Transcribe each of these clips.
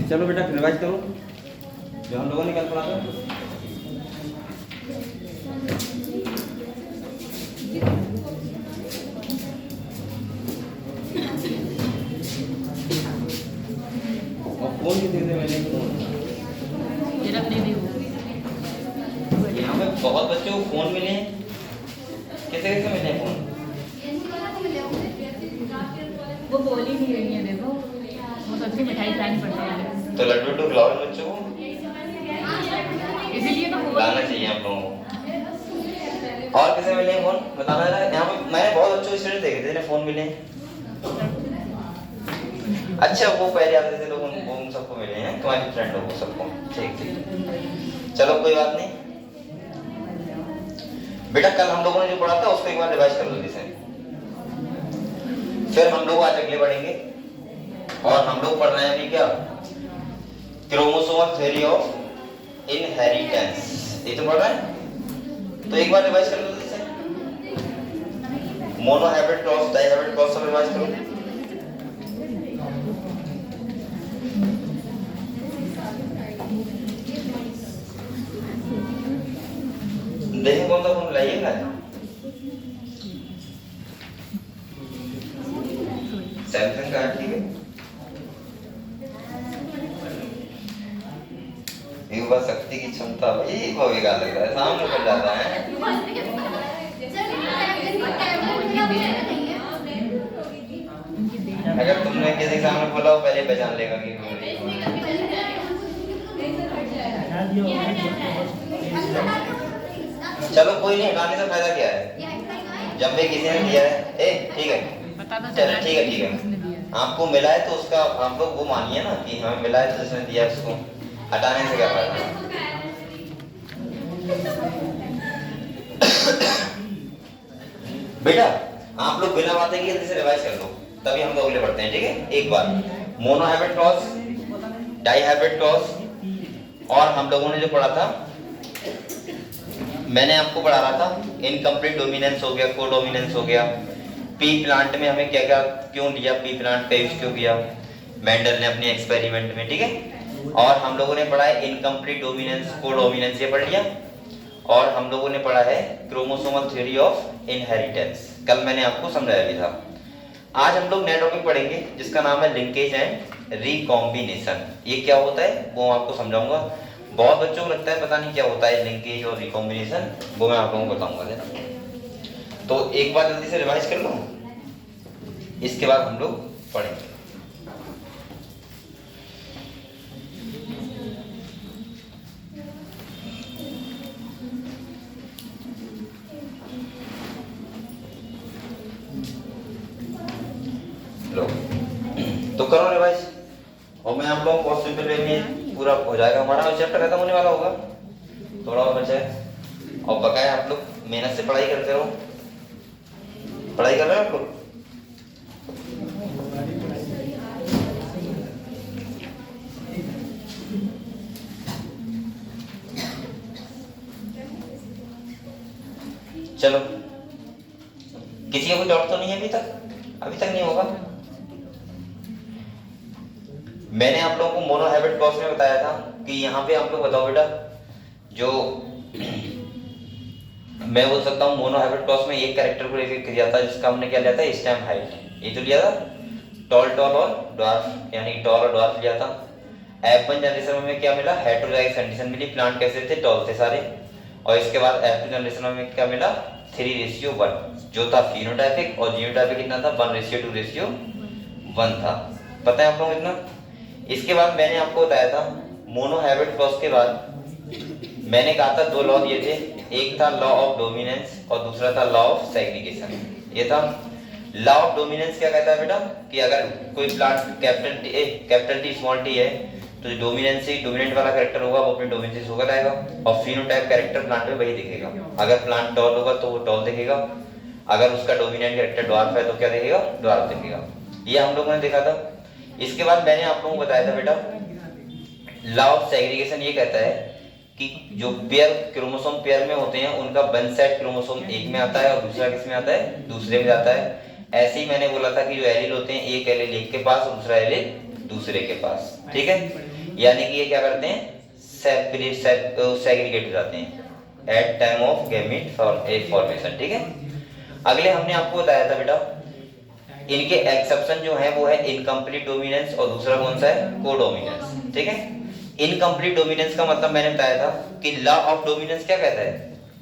चलो बेटा रिवाइज करो जो हम लोगों ने कल पढ़ा था। और फोन कितने से मैंने यहाँ पे बहुत बच्चों को फोन मिले हैं, कैसे कैसे मिले हैं फोन? वो बोल ही नहीं रही है, देखो वो सबसे मिठाई खानी पड़ती है। तो लड्डू खिलाओ इन बच्चों को, इसीलिए तो लाना चाहिए आप लोगों को। और किसे मिले हैं फोन बताना जरा। यहाँ पे मैंने बहुत बच्चों स्टूडेंट देखे थे जिन्हें फोन मिले हैं। अच्छा वो पहले आते थे लोग, उन सबको मिले हैं, तुम्हारी फ्रेंड हो वो सबको। ठीक ठीक, चलो कोई बात नहीं बेटा। कल हम लोगों ने जो पढ़ा था उसको एक बार रिवाइज कर लो जैसे, फिर हम लोग आज अगले बढ़ेंगे। और हम लोग पढ़ रहे हैं अभी क्या, क्रोमोसोमल थ्योरी ऑफ इनहेरिटेंस, ये तो पढ़ रहे हैं। तो एक बार रिवाइज कर लो जैसे, monohybrid cross, dihybrid cross सब रिवाइज करो। देखिए कौन सा फोन लाइएगा, सैमसंग का है, ठीक है। युवा शक्ति की क्षमता वही भविका लग रहा है, सामने पड़ जाता है। अगर तुमने किसी के सामने बोला हो पहले पहचान लेगा कि चलो कोई नहीं, हटाने से फायदा क्या है, जब भी किसी ने दिया है ठीक है, चलो ठीक है ठीक है, आपको मिला है तो उसका आप लोग वो मानिए ना कि हमें मिला है तो जिसने दिया है उसको हटाने से क्या फायदा। बेटा आप लोग बिना बातें किए जल्दी से रिवाइज कर लो, तभी हम लोग अगले बढ़ते हैं, ठीक है। एक बार monohybrid cross, dihybrid cross, और हम लोगों ने जो पढ़ा था, मैंने आपको पढ़ा रहा था इनकम्प्लीट डोमिनेंस हो गया, कोडोमिनेंस हो गया, पी प्लांट में हमें क्या क्या क्यों लिया, पी प्लांट का यूज क्यों किया मेंडल ने अपने एक्सपेरिमेंट में, ठीक है। और हम लोगों ने पढ़ा है इनकम्प्लीट डोमिनेंस, कोडोमिनेंस, ये पढ़ लिया। और हम लोगों ने पढ़ा है क्रोमोसोमल थ्योरी ऑफ इनहेरिटेंस, कल मैंने आपको समझाया भी था। आज हम लोग नया टॉपिक पढ़ेंगे जिसका नाम है लिंकेज एंड रिकॉम्बिनेशन। ये क्या होता है वो आपको समझाऊंगा। बहुत बच्चों को लगता है पता नहीं क्या होता है लिंकेज और रिकॉम्बिनेशन, वो मैं आप लोगों को बताऊंगा। तो एक बार जल्दी से रिवाइज कर लो, इसके बाद हम लोग पढ़ेंगे। तो करो रिवाइज, और मैं आप लोगों को बहुत सिंपल वे में पूरा हो जाएगा, हमारा चैप्टर खत्म होने वाला होगा, थोड़ा और बचा है। और बकाया आप लोग मेहनत से पढ़ाई करते रहो। पढ़ाई कर रहे हो आप लोग? चलो, किसी का कोई डाउट तो नहीं है अभी तक? अभी तक नहीं होगा। मैंने आप लोगों को मोनो हैबिट क्रॉस में बताया था कि यहाँ पे आप लोग बताओ बेटा, जो मैं बोल सकता हूँ मोनो हैबिट क्रॉस में एक कैरेक्टर को लेकर किया था जिसका हमने क्या लिया था, स्टेम हाइट, ये तो लिया था। टॉल टॉल और ड्वार्फ, यानी टॉल और ड्वार्फ लिया था। F1 जनरेशन में हमें क्या मिला, हेटेरोजाइगस कंडीशन मिली, प्लांट कैसे थे, टॉल थे सारे। और इसके बाद F2 जनरेशन में हमें क्या मिला, 3:1 जो था फिनोटाइपिक, और जीनोटाइपिक कितना था, 1:2:1 था। पता है आप लोगों को इतना। इसके बाद मैंने आपको बताया था मोनो हैबिट क्रॉस के बाद मैंने कहा था दो लॉ दिए थे, एक था लॉ ऑफ डोमिनेंस और दूसरा था लॉ ऑफ सेग्रीगेशन। ये था लॉ ऑफ डोमिनेंस, क्या कहता है बेटा कि अगर कोई plant capital T small T है तो जो डोमिनेंट वाला कैरेक्टर होगा वो अपने डोमिनेंस से होकर आएगा, और फिनोटाइप कैरेक्टर प्लांट में वही दिखेगा। अगर प्लांट टॉल होगा तो वो टॉल दिखेगा, अगर उसका डोमिनेंट कैरेक्टर ड्वार्फ है तो क्या दिखेगा, ड्वार्फ दिखेगा। ये हम लोगों ने देखा था। इसके बाद मैंने आप लोगों को बताया था बेटा लॉ ऑफ सेग्रीगेशन ये कहता है कि जो पेयर क्रोमोसोम पेयर में होते हैं उनका वन सेट क्रोमोसोम एक में आता है और दूसरा किस में आता है, दूसरे में आता है। ऐसे ही मैंने बोला था कि जो एलील होते हैं एक एलील एक के पास और दूसरा एलील दूसरे के पास, ठीक है। यानी कि ये क्या करते हैं, सेग्रीगेट हो जाते हैं at time of gamete formation. ठीक है, अगले हमने आपको बताया था बेटा इनके एक्सेप्शन जो है वो है इनकम्प्लीट डोमिनेंस और दूसरा कौन सा है, कोडोमिनेंस। ठीक है, इनकम्प्लीट डोमिनेंस का मतलब मैंने बताया था कि लॉ ऑफ डोमिनेंस क्या कहता है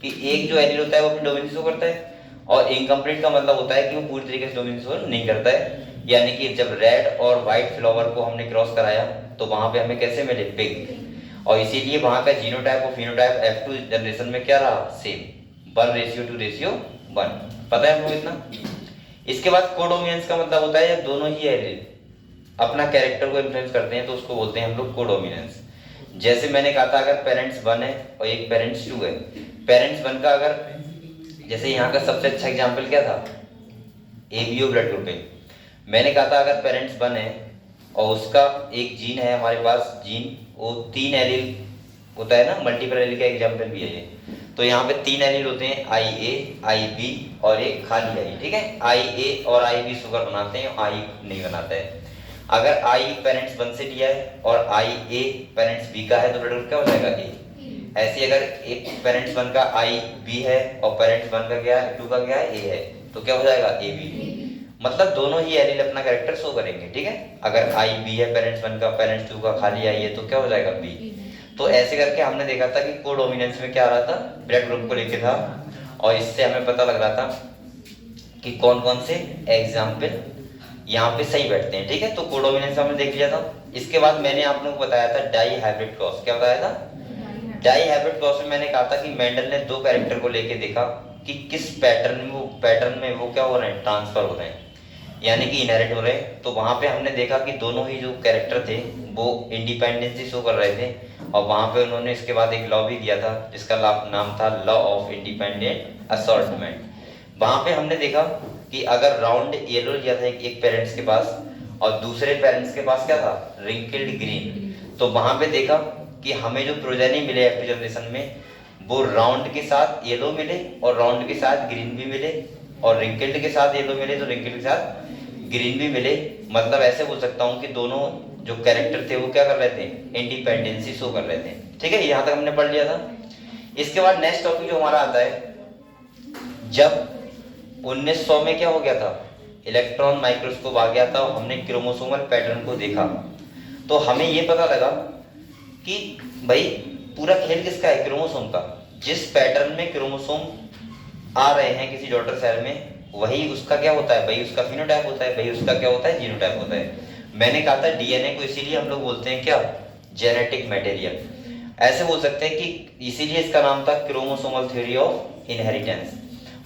कि एक जो एलील होता है वो अपनी डोमिनेंस शो करता है, और इनकम्प्लीट का मतलब होता है कि वो पूरी तरीके से डोमिनेंस शो नहीं करता है। यानी कि जब रेड और व्हाइट फ्लावर को हमने क्रॉस कराया तो वहां पे हमें कैसे मिले, पिग, और इसीलिए वहां का जीनोटाइप और फिनोटाइप F2 जनरेशन में क्या रहा, सेम 1:2:1। पता है हमको इतना। इसके बाद कोडोमिनेंस का मतलब होता है जब दोनों ही एलील अपना कैरेक्टर को इन्फ्लुएंस करते हैं तो उसको बोलते हैं हम लोग कोडोमिनेंस। जैसे मैंने कहा था अगर पेरेंट्स 1 है और एक पेरेंट्स 2 है, पेरेंट्स 1 का अगर, जैसे यहाँ का सबसे अच्छा एग्जांपल क्या था, एबीओ ब्लड ग्रुपिंग। मैंने कहा था अगर पेरेंट्स 1 है और उसका एक जीन है हमारे पास, जीन वो 3 एलील होता है ना, मल्टीपल एलील का एग्जांपल भी है ये। तो यहाँ पे 3 एलील होते हैं, IA, IB और एक खाली आई। ठीक है, IA और IB शुगर बनाते हैं, I नहीं बनाता है। अगर I पेरेंट्स 1 से लिया है और IA पेरेंट्स B का है तो ब्लड ग्रुप क्या हो जाएगा, A। ऐसे अगर एक पेरेंट्स 1 का IB है और पेरेंट्स 1 का क्या है, 2 का क्या है, A है, तो क्या हो जाएगा, AB। मतलब दोनों ही एलील अपना कैरेक्टर शो करेंगे। ठीक है, अगर IB है पेरेंट्स 1 का, पेरेंट्स 2 का खाली I है तो क्या हो जाएगा, B। तो ऐसे करके हमने देखा था कि कोडोमिनेंस में क्या आ रहा था, ब्लड ग्रुप को लेके था, और इससे हमें पता लग रहा था कि कौन कौन से एग्जाम्पल यहाँ पे सही बैठते हैं। ठीक है, तो कोडोमिनेंस हमने देख लिया था। इसके बाद मैंने आप लोगों को बताया था डाई हाइब्रिड क्रॉस। क्या बताया था, डाई हाइब्रिड क्रॉस में मैंने कहा था कि मेंडल ने 2 कैरेक्टर को लेके देखा कि किस पैटर्न में वो क्या हो रहे हैं, ट्रांसफर हो रहे हैं, यानी कि इनहेरिट हो रहे हैं। तो वहां पे हमने देखा कि दोनों ही जो कैरेक्टर थे वो इंडिपेंडेंसी शो कर रहे थे, और वहां पे उन्होंने इसके बाद एक लॉ भी दिया था जिसका नाम था लॉ ऑफ इंडिपेंडेंट असॉर्टमेंट। वहां पे हमने देखा कि अगर राउंड येलो लिया था एक पेरेंट्स के पास और दूसरे पेरेंट्स के पास क्या था, रिंकल्ड ग्रीन, तो वहां पे देखा कि हमें जो प्रोजेनी मिले F2 जनरेशन में वो राउंड के साथ येलो मिले और राउंड के साथ ग्रीन भी मिले, और रिंकल्ड के साथ येलो मिले तो रिंकल्ड के साथ ग्रीन भी मिले। मतलब ऐसे बोल सकता हूँ कि दोनों जो कैरेक्टर थे वो क्या कर रहे थे, इंडिपेंडेंसी शो कर रहे थे। ठीक है, यहाँ तक हमने पढ़ लिया था। इसके बाद नेक्स्ट टॉपिक जो हमारा आता है, जब 1900 में क्या हो गया था, इलेक्ट्रॉन माइक्रोस्कोप आ गया था और हमने क्रोमोसोमल पैटर्न को देखा, तो हमें ये पता लगा कि भाई पूरा खेल किसका है, क्रोमोसोम का। जिस पैटर्न में क्रोमोसोम आ रहे हैं किसी डॉटर सेल में, वही उसका क्या होता है भाई, उसका फिनोटाइप होता है, भाई उसका क्या होता है, जीनोटाइप होता है। मैंने कहा था डीएनए को इसीलिए हम लोग बोलते हैं क्या, जेनेटिक मटेरियल। ऐसे बोल सकते हैं कि इसीलिए इसका नाम था क्रोमोसोमल थ्योरी ऑफ इनहेरिटेंस।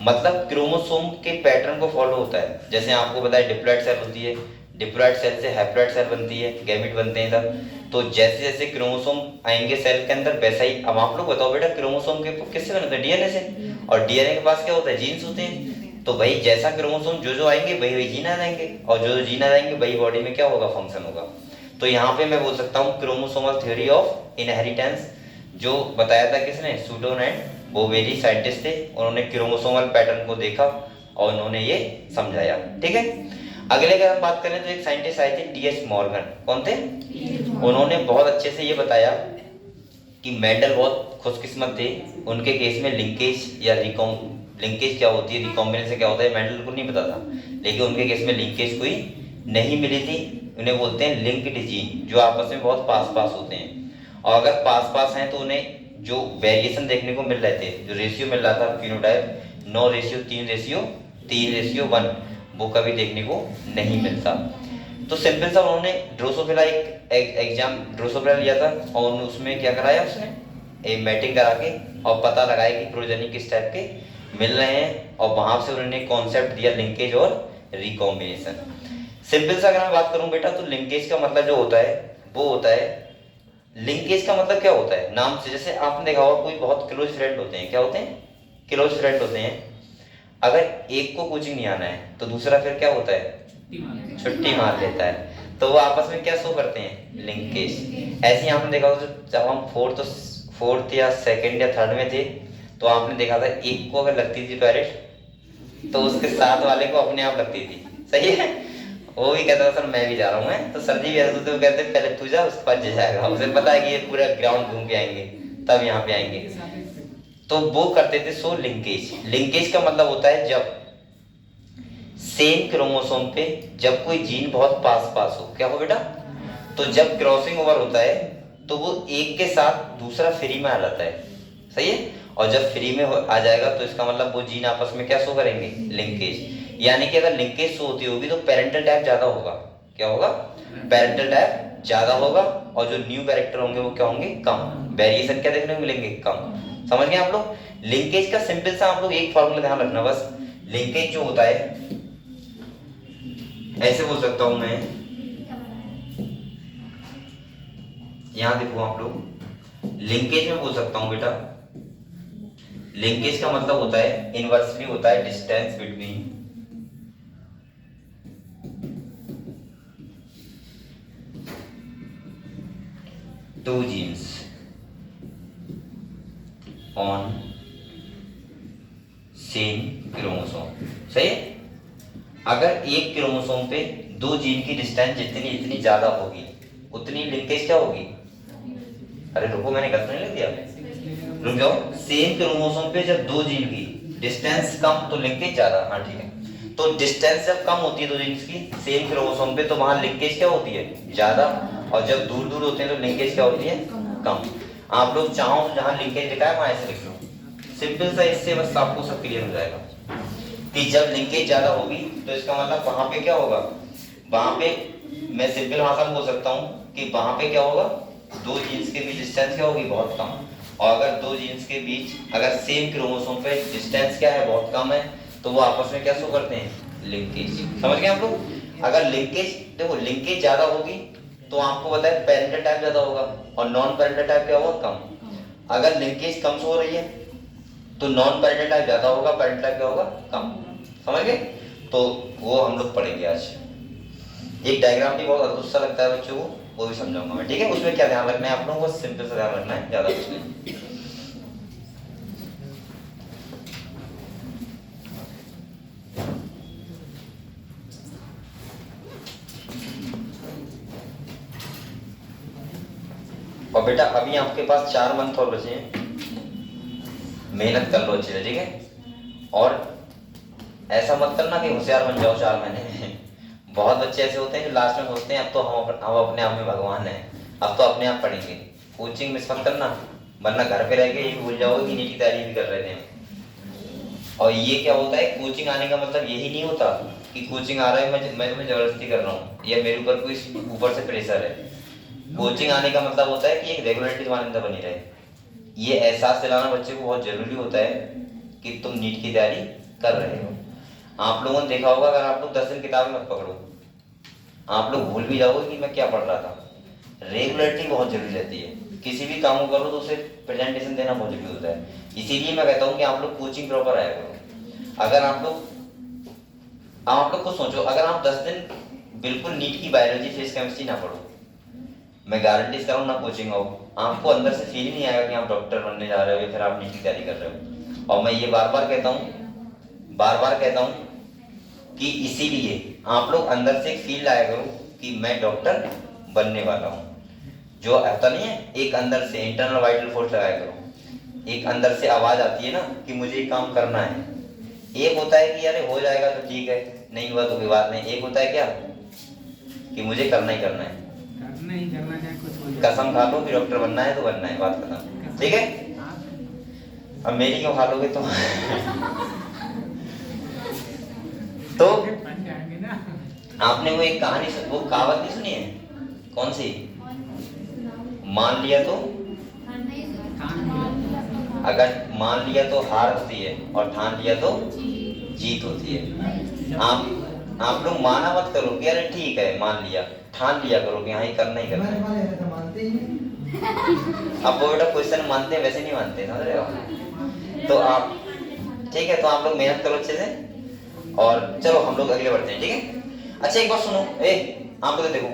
मतलब क्रोमोसोम के पैटर्न को फॉलो होता है। जैसे आपको बताया डिप्लॉइड सेल होती है, डिप्लॉइड सेल से हैप्लॉइड सेल बनती है, गैमेट बनते हैं तब। तो जैसे जैसे क्रोमोसोम आएंगे सेल के अंदर वैसा ही। अब आप लोग बताओ बेटा, क्रोमोसोम के किससे बनते हैं, डीएनए से, और डीएनए के पास क्या होता है, जीन्स होते हैं। तो भाई जैसा क्रोमोसोम जो आएंगे वही वही जीन आ जाएंगे, और जो जीन आ जाएंगे वही बॉडी में क्या होगा, फंक्शन होगा। तो यहाँ पे मैं बोल सकता हूँ क्रोमोसोमल थ्योरी ऑफ इनहेरिटेंस, जो बताया था किसने, सूडोन एंड बोवेली साइंटिस्ट थे। उन्होंने क्रोमोसोमल पैटर्न को देखा और उन्होंने ये समझाया। ठीक है, अगले अगर हम बात करें तो एक साइंटिस्ट आए थे टीएच मॉर्गन। कौन थे, उन्होंने बहुत अच्छे से ये बताया कि मेंडल बहुत खुशकिस्मत थे। उनके केस में लिंकेज या लिंकेज क्या होती है, रिकॉम्बिनेशन क्या होता है, मेंडल को नहीं पता था, लेकिन उनके केस में लिंकेज कोई नहीं मिली थी। उन्हें बोलते हैं लिंक्ड जीन, जो आपस में बहुत पास पास होते हैं। और अगर पास पास हैं तो उन्हें जो वेरिएशन देखने को मिल रहे थे, जो रेशियो मिल रहा था फिनोटाइप 9:3:1, वो कभी देखने को नहीं मिलता। तो सिंपल सा उन्होंने ड्रोसोफिला ड्रोसोफिला लिया था और उसमें क्या कराया, उसने मैटिंग करा के और पता लगाया कि प्रोजेनी किस टाइप के मिल रहे हैं, और वहां से उन्होंने कॉन्सेप्ट दिया लिंकेज और रिकॉम्बिनेशन। सिंपल सा अगर मैं बात करूं बेटा, तो लिंकेज का मतलब जो होता है वो होता है, लिंकेज का मतलब क्या होता है, नाम से जैसे आपने देखा होगा कोई बहुत क्लोज फ्रेंड होते हैं, क्या होते हैं, क्लोज फ्रेंड होते हैं। अगर एक को कोचिंग नहीं आना है तो दूसरा फिर क्या होता है, छुट्टी मार लेता है। तो वो आपस में क्या शो करते हैं, लिंकेज। ऐसे ही आपने देखा होगा जब हम फोर्थ या सेकंड या थर्ड में थे, तो आपने देखा था एक को अगर लगती थी टॉयलेट तो उसके साथ वाले को अपने आप लगती थी, सही है। वो भी कहता था सर मैं भी जा रहा हूँ। मैं तो सर जी भी ऐसे तो कहते पहले तू जा उसके बाद जाएगा, उसे पता है कि ये पूरा ग्राउंड घूम के आएंगे तब यहाँ पे आएंगे। तो वो करते थे सो लिंकेज। लिंकेज का मतलब होता है जब सेम क्रोमोसोम पे जब कोई जीन बहुत पास पास हो। क्या हो बेटा? तो जब क्रॉसिंग ओवर होता है तो वो एक के साथ दूसरा फ्री में आ जाता है, सही है। और जब फ्री में आ जाएगा तो इसका मतलब वो जीन आपस में क्या शो करेंगे? लिंकेज। यानी कि अगर लिंकेज शो होती होगी तो पेरेंटल टाइप ज्यादा होगा। क्या होगा? पेरेंटल टाइप ज्यादा होगा और जो न्यू कैरेक्टर होंगे वो क्या होंगे? कम। वेरिएशन क्या देखने को मिलेंगे? कम। समझ गए आप लोग? लिंकेज का सिंपल सा आप लोग एक फॉर्मूला ध्यान रखना बस। लिंकेज जो होता है ऐसे बोल सकता हूं मैं, यहां देखो आप लोग, लिंकेज में बोल सकता हूं बेटा, लिंकेज का मतलब होता है इनवर्सली होता है distance between two genes on same chromosome, सही है। अगर एक क्रोमोसोम पे दो जीन की डिस्टेंस जितनी जितनी ज्यादा होगी उतनी लिंकेज क्या होगी? अरे रुको, मैंने गलत नहीं लिख दिया, रुक जाओ। सेम क्रोमोसोम पे जब दो जीन की डिस्टेंस कम तो लिंकेज ज्यादा। हाँ ठीक है। तो डिस्टेंस जब कम होती है दो जीन्स की सेम क्रोमोसोम पे तो वहां लिंकेज क्या होती है? ज्यादा। और जब दूर दूर होते हैं तो लिंकेज क्या होती है? कम। आप लोग चाहो तो जहां लिंकेज लिखा है वहां ऐसे लिख लो, सिंपल सा। इससे बस आपको सब क्लियर हो जाएगा कि जब लिंकेज ज्यादा होगी तो इसका मतलब वहां पे क्या होगा? वहां पे मैं सिंपल भाषा में बोल सकता हूं कि वहां पे क्या होगा? दो जीन्स के बीच डिस्टेंस क्या होगी? बहुत कम। और अगर दो जीन्स के बीच अगर सेम क्रोमोसोम पे डिस्टेंस क्या है? बहुत कम है, तो वो आपस में क्या शो करते हैं? लिंकेज। समझ गए आप लोग? अगर लिंकेज देखो, लिंकेज ज्यादा होगी तो आपको पता है पेरेंटल टाइप ज्यादा होगा और नॉन पेरेंटल टाइप क्या होगा? कम। अगर लिंकेज कम हो रही है तो नॉन पेरेंटल टाइप ज्यादा होगा, पेरेंटल टाइप क्या होगा? कम। समझ गए? तो वो हम लोग पढ़ेंगे आज। एक डायग्राम भी बहुत अद्भुत सा लगता है बच्चों को, वो भी समझाऊंगा मैं, ठीक है। उसमें क्या ध्यान रखना है आप लोगों को? सिंपल सा ध्यान रखना है, ज्यादा कुछ नहीं। और बेटा अभी आपके पास 4 मंथ और बचे हैं, मेहनत कर लो अच्छे से, ठीक है। और ऐसा मत करना कि होशियार बन जाओ 4 महीने में। बहुत बच्चे ऐसे होते हैं जो लास्ट में सोचते हैं अब तो हम अपने आप में भगवान हैं, अब तो अपने आप पढ़ेंगे। कोचिंग मिस मत करना, वरना घर पे रह के ये भूल जाओगे कि नीट की तैयारी भी कर रहे थे। और ये क्या होता है, कोचिंग आने का मतलब यही नहीं होता कि कोचिंग आ रहा है मैं तुम्हें जबरदस्ती कर रहा हूँ या मेरे ऊपर कोई ऊपर से प्रेशर है। कोचिंग आने का मतलब होता है कि एक रेगुलरिटी तुम्हारे अंदर बनी रहे। ये एहसास दिलाना बच्चे को बहुत जरूरी होता है कि तुम नीट की तैयारी कर रहे हो। आप लोगों ने देखा होगा, अगर आप लोग 10 दिन किताबें मत पकड़ो, आप लोग भूल भी जाओगे कि मैं क्या पढ़ रहा था। रेगुलरिटी बहुत जरूरी रहती है। किसी भी काम को करो तो उसे प्रेजेंटेशन देना बहुत जरूरी होता है। इसीलिए मैं कहता हूँ कि आप लोग कोचिंग प्रॉपर आया करो। अगर आप लोग को सोचो, अगर आप 10 दिन बिल्कुल नीट की बायोलॉजी फिजिक्स केमिस्ट्री ना पढ़ो, मैं गारंटी करूँ ना कोचिंग आओ, आपको अंदर से फील ही नहीं आएगा कि आप डॉक्टर बनने जा रहे हो या फिर आप नीट की तैयारी कर रहे हो। और मैं ये बार बार कहता हूँ कि इसीलिए आप लोग अंदर से फील लाया करो कि मैं डॉक्टर बनने वाला हूँ। जो आता नहीं है, एक अंदर से इंटरनल वाइटल फोर्स लगाया करो। एक अंदर से आवाज आती है ना कि मुझे काम करना है। एक होता है कि अरे हो जाएगा तो ठीक है, नहीं हुआ तो कोई बात नहीं। एक होता है क्या कि मुझे करना ही करना है, कसम खा लो कि डॉक्टर बनना है तो बनना है, बात खत्म, ठीक है। अब मेरी क्यों खा लोगे तुम? तो आपने वो एक कहानी वो कहावत नहीं सुनी है? कौन सी? मान लिया तो, अगर मान लिया तो हार होती है और ठान लिया तो जीत होती है। आप लोग माना मत करो कि अरे ठीक है मान लिया, ठान लिया करो कि हाँ ये करना ही करना है। अब वो बेटा क्वेश्चन मानते हैं वैसे नहीं मानते, समझ रहे हो? तो आप ठीक है, तो आप लोग मेहनत करो अच्छे से और चलो हम लोग अगले बढ़ते हैं, ठीक है। अच्छा एक बात सुनो, आप लोग देखो,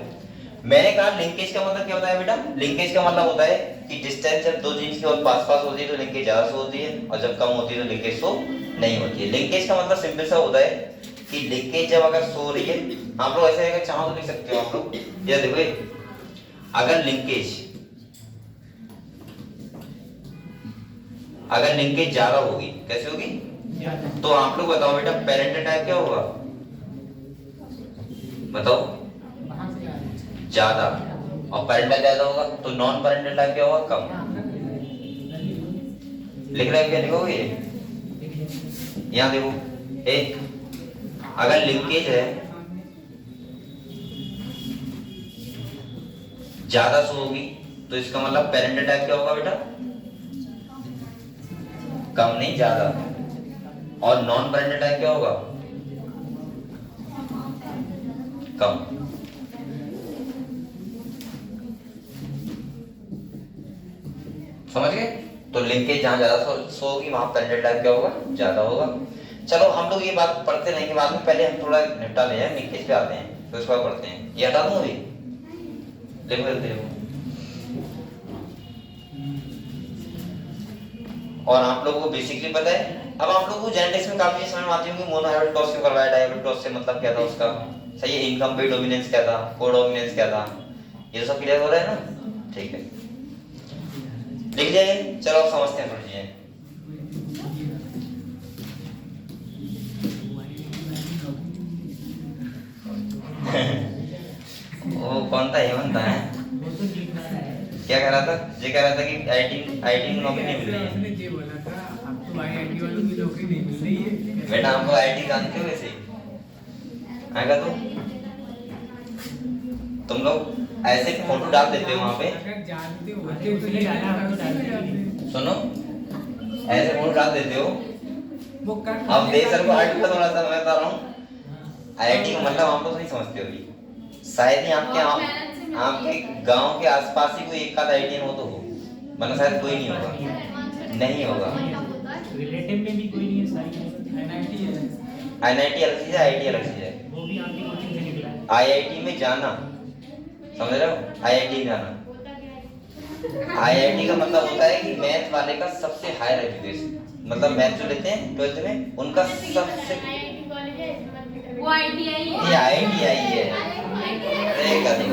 मैंने कहा लिंकेज का मतलब क्या होता है बेटा? लिंकेज का मतलब होता है कि डिस्टेंस जब दो जीन्स के और पास पास होती है तो लिंकेज ज्यादा शो होती है और जब कम होती है तो लिंकेज शो नहीं होती है। लिंकेज का मतलब सिंपल सा होता है कि लिंकेज जब अगर शो हो रही है, आप लोग ऐसे अगर चाहो तो लिख सकते हो आप लोग, ये देखो ये, अगर लिंकेज ज्यादा होगी, कैसे होगी, तो आप लोग बताओ बेटा पेरेंटल टाइप क्या होगा, बताओ, ज्यादा, और पेरेंटल ज्यादा होगा तो नॉन पेरेंटल टाइप क्या होगा, कम। लिख रहे हो क्या, लिखोगे यहाँ देखो, अगर लिंकेज है ज्यादा शो होगी तो इसका मतलब पेरेंटल टाइप क्या होगा बेटा, कम नहीं ज्यादा, और नॉन पेरेंटल टाइप क्या होगा, कम। समझ गए, तो लिंकेज जहां ज्यादा शो होगी वहां पेरेंटल टाइप क्या होगा, ज्यादा होगा। चलो हम लोग ये बात पढ़ते रहेंगे बाद में, पहले हम थोड़ा निपटा ले जाए, लिंकेज पे आते हैं फिर उसके बाद पढ़ते हैं। ये हटा दूं अभी, देखो देखो। और आप लोगों को बेसिकली पता है, अब आप लोगों को जेनेटिक्स में काफी समझ में आती होगी, मोनोहाइब्रिड क्रॉस क्यों करवाया, डायहाइब्रिड क्रॉस से मतलब क्या था उसका, सही है, इनकम्प्लीट डोमिनेंस क्या था, कोडोमिनेंस क्या था, ये तो सब क्लियर हो रहा है ना, ठीक है, लिख जाइए। चलो अब समझते हैं थोड़ी चीजें। वो कौन था, हेमंत था, क्या कह रहा था, ये कह रहा था कि आईटी नौकरी नहीं मिल रही है। ये बोला था आपको आईआईटी वालों की नौकरी नहीं मिल रही है। बेटा हमको आईटी जानते हो वैसे आएगा तो तुम लोग ऐसे फोटो डाल देते हो वहां पे, अगर जानते होते तो ये डालते। सुनो ऐसे फोटो डाल देते हो। वो कर अब देख सर को हट का थोड़ा सा मैं बता रहा हूँ, आईआईटी का मतलब आप लोग नहीं समझते होगी, शायद ही आपके गांव के आसपास ही कोई एक आध आईटी हो तो हो, वरना शायद कोई नहीं होगा, नहीं होगा। रिलेटिव में भी कोई नहीं है, सारी एनआईटी है। एनआईटी अलग चीज है, आईटी अलग चीज है। वो भी आपकी कोचिंग से निकला है। आईआईटी में जाना, समझ रहे हो, आईआईटी में जाना, आईआईटी का मतलब होता है कि मैथ वाले का सबसे हायर एजुकेशन, मतलब मैथ जो लेते हैं 12th में उनका सबसे, वो आईटीआई है, ये आईटीआई है, अरे गधे,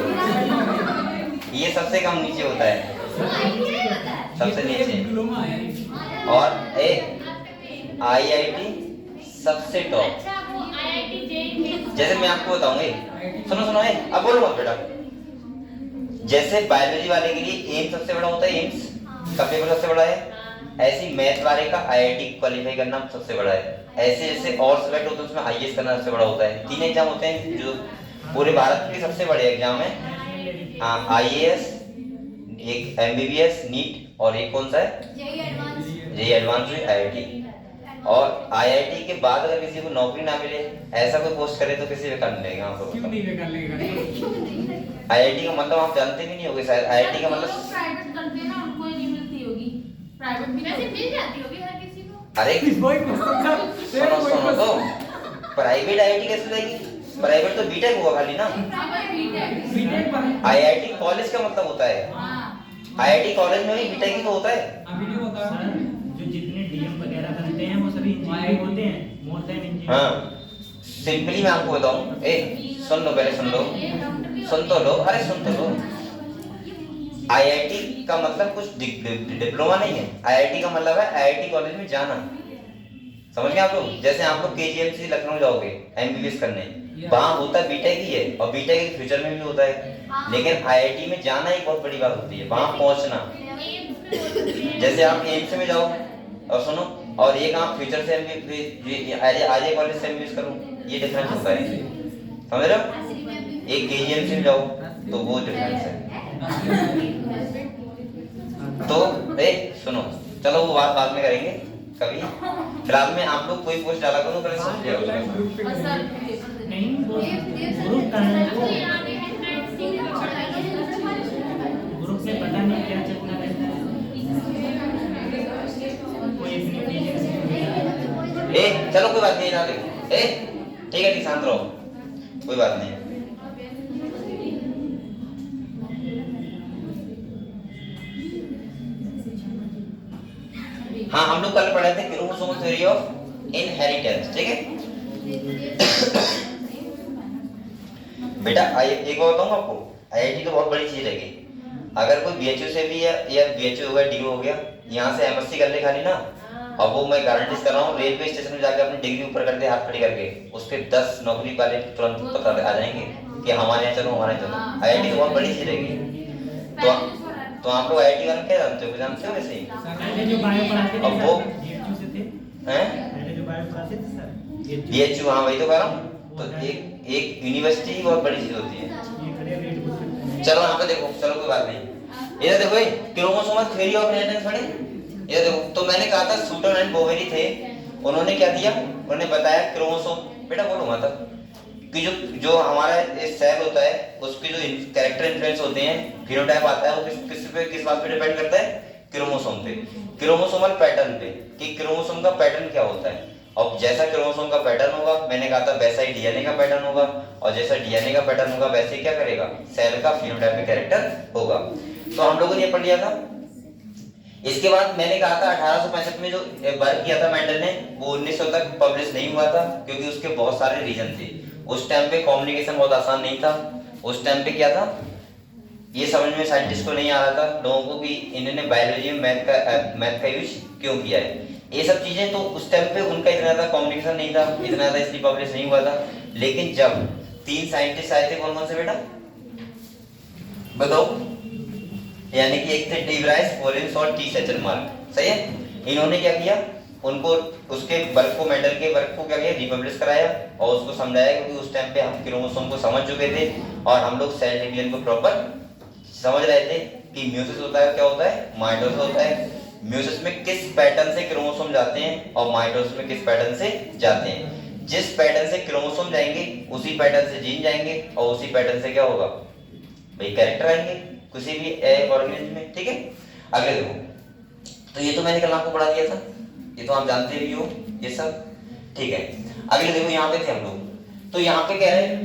ये सबसे कम नीचे होता है, सबसे नीचे, डिप्लोमा है। और आईआईटी सबसे टॉप। जैसे मैं आपको बताऊंगी, सुनो सुनो अब बोलो मत बेटा, जैसे बायोलॉजी वाले के लिए एम्स सबसे बड़ा होता है, एम्स का पेपर सबसे बड़ा है, ऐसी मैथ वाले का आईआईटी क्वालिफाई करना सबसे बड़ा है। ऐसे जैसे और सब्जेक्ट होते हैं उसमें आईएएस करना सबसे बड़ा होता है। 3 एग्जाम होते हैं जो पूरे भारत के सबसे बड़े एग्जाम है, आईएएस, एक एमबीबीएस नीट, और एक कौन सा है, जेईई एडवांस हुई आईआईटी। और आईआईटी के बाद अगर किसी को नौकरी ना मिले, ऐसा कोई पोस्ट करे तो किसी बेकार मिलेगा आपको, क्यों नहीं बेकार लेगा? आईआईटी का मतलब आप जानते भी नहीं होगे शायद, आईआईटी का मतलब प्राइवेट करते हैं ना, उनको ही नहीं मिलती होगी, प्राइवेट भी वैसे मिल जाती होगी हर किसी को। अरे सुनो सुनो तो प्राइवेट आईआईटी कैसे लगेगी, प्राइवेट तो बीटेक हुआ खाली ना, बीटेक पर आईआईटी कॉलेज का मतलब होता है, आईआईटी कॉलेज में भी बीटेक ही तो होता है। अभी नहीं होता। सर, जो जितने डीएम वगैरह बनते हैं वो सभी इंजीनियर होते हैं, मोर देन इंजीनियर। हाँ सिंपली मैं आपको बताऊं, सुन लो पहले, सुन लो, सुन तो लो, अरे सुन तो लो, आईआईटी का मतलब कुछ डिप्लोमा नहीं है, आईआईटी का मतलब है आईआईटी कॉलेज में जाना, समझ गए आप लोग। जैसे आप लोग केजीएमसी लखनऊ जाओगे एमबीबीएस करने, वहां होता है बीटेक ही है, और बीटेक के फ्यूचर में भी होता है, लेकिन आईआईटी में जाना एक बहुत बड़ी बात होती है, वहां पहुंचना। जैसे आप एम्स में जाओ और सुनो, और एक आप फ्यूचर से आरजे कॉलेज से एमबीबीएस करो, ये डिफरेंस होता है, समझ रहे हो। एक केजीएमसी में जाओ तो वो डिफरेंस है। तो सुनो, चलो वो बात बाद में करेंगे कभी, फिलहाल में आप लोग कोई पोस्ट डाला करो, पहले समझ लिया नहीं, वो ग्रुप का है, वो ग्रुप में पता नहीं क्या चलता रहता है, कोई चलो कोई बात नहीं, ना ठीक है, शांत रहो, कोई बात नहीं। हाँ हम लोग कल पढ़े थे क्रोमोसोम थ्योरी ऑफ इनहेरिटेंस, ठीक है। बेटा एक बात बताऊँ आपको, आईआईटी तो बहुत बड़ी चीज रहेगी। अगर कोई बीएचयू से भी या बीएचयू हो गया, डीयू हो गया, यहाँ से एमएससी कर ले खाली ना, अब वो मैं गारंटी कर रहा हूँ रेलवे स्टेशन में जाके अपनी डिग्री ऊपर कर दे हाथ खड़ी करके, उसके 10 नौकरी वाले तुरंत पता आ जाएंगे कि हमारे यहाँ चलो, हमारे यहाँ चलो। आईआईटी तो बहुत बड़ी चीज रहेगी। तो आप लोग आईआईटी वाले क्या जानते हो वैसे ही? पहले जो बायो पढ़ाते थे अब वो बीएचयू से थे, हैं? पहले जो बायो पढ़ाते थे सर बीएचयू, हाँ वही तो कह रहा हूँ। तो एक यूनिवर्सिटी ही बहुत बड़ी चीज होती है। ये खड़े रेट को चलो यहाँ पे देखो, चलो कोई बात नहीं, इधर देखो क्रोमोसोमल थ्योरी ऑफ इनहेरिटेंस पढ़े, इधर देखो। तो मैंने कहा था सूटन एंड बोवेरी थे, उन्होंने क्या दिया, उन्होंने बताया क्रोमोसोम, बेटा बोलो मतलब कि जो हमारा सेल होता है उसके जो कैरेक्टर इन्फ्लुएंस होते हैं, फिनोटाइप आता है, वो किस बात पे डिपेंड करता है? क्रोमोसोम पे, क्रोमोसोमल पैटर्न पे, कि क्रोमोसोम का पैटर्न क्या होता है। और जैसा क्रोमोसोम का पैटर्न होगा, मैंने कहा था वैसा ही डीएनए का पैटर्न होगा, और जैसा डीएनए का पैटर्न होगा वैसे ही क्या करेगा, सेल का फिनोटाइप में कैरेक्टर होगा। तो हम लोगों ने ये पढ़ लिया था। इसके बाद मैंने कहा था 1865 में जो वर्क किया था मेंडल ने, वो 1900 तक पब्लिश नहीं हुआ था, क्योंकि उसके बहुत सारे रीजन थे। उस टाइम पे कम्युनिकेशन बहुत आसान नहीं था। उस टाइम पे क्या था, ये समझ में साइंटिस्ट को नहीं आ रहा था, लोगों को, कि इन्होंने बायोलॉजी में मैथ का यूज क्यों किया है, ये सब चीजें। तो उस टाइम पे उनका इतना ज्यादा कम्युनिकेशन नहीं था, इतना ज्यादा इसलिए पब्लिश नहीं हुआ था। लेकिन जब 3 साइंटिस्ट आए थे, कौन कौन से बेटा बताओ, यानी कि एक थे डी ब्राइस, कोलिंस और टी सेचरमार्क, सही है। इन्होंने क्या किया, उनको उसके वर्क को, मेंडल के वर्क को क्या किया, रिपब्लिश कराया और उसको समझाया, क्योंकि उस टाइम पे हम क्रोमोसोम को समझ चुके थे और हम लोग सेल डिवीजन को प्रॉपर समझ रहे थे कि म्यूसिस होता है, क्या होता है, माइटोसिस होता है। म्यूसिस में किस पैटर्न से क्रोमोसोम जाते हैं और माइटोसिस में किस पैटर्न से जाते हैं। जिस पैटर्न से क्रोमोसोम जाएंगे उसी पैटर्न से जीन जाएंगे, और उसी पैटर्न से क्या होगा भाई, कैरेक्टर आएंगे किसी भी ऑर्गेनिज्म में, ठीक है। अगले देखो, तो ये तो मैंने कल आपको पढ़ा दिया था, ये तो आप जानते भी हो ये सब, ठीक है। अगले देखो, यहाँ पे थे हम लोग, तो यहाँ पे कह रहे हैं,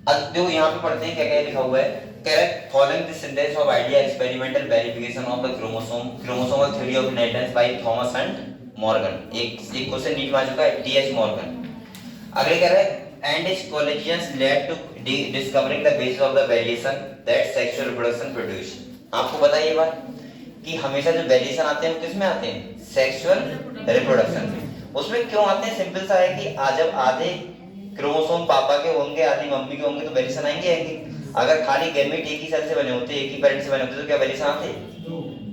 अब देखो यहाँ पे पढ़ते हैं क्या क्या लिखा हुआ है, कह रहे हैं following the synthesis of idea experimental verification of the chromosomal theory of inheritance by Thomas and Morgan. एक क्वेश्चन नीट में आ चुका है, टीएच मॉर्गन। अगले कह रहे हैं and its collisions led to discovering the basis of the variation that sexual reproduction produce। आपको पता है ये बात कि हमेशा जो वेरिएशन आते हैं वो किस में आते हैं, सेक्सुअल रिप्रोडक्शन में। उसमें क्यों आते हैं, सिंपल सा है कि आज जब आधे क्रोमोसोम पापा के होंगे, आधी मम्मी के होंगे, तो वेरिएशन आएंगे। अगर खाली गैमेट एक ही सेल से बने होते, एक ही पेरेंट से बने होते, तो क्या वेरिएशन आते,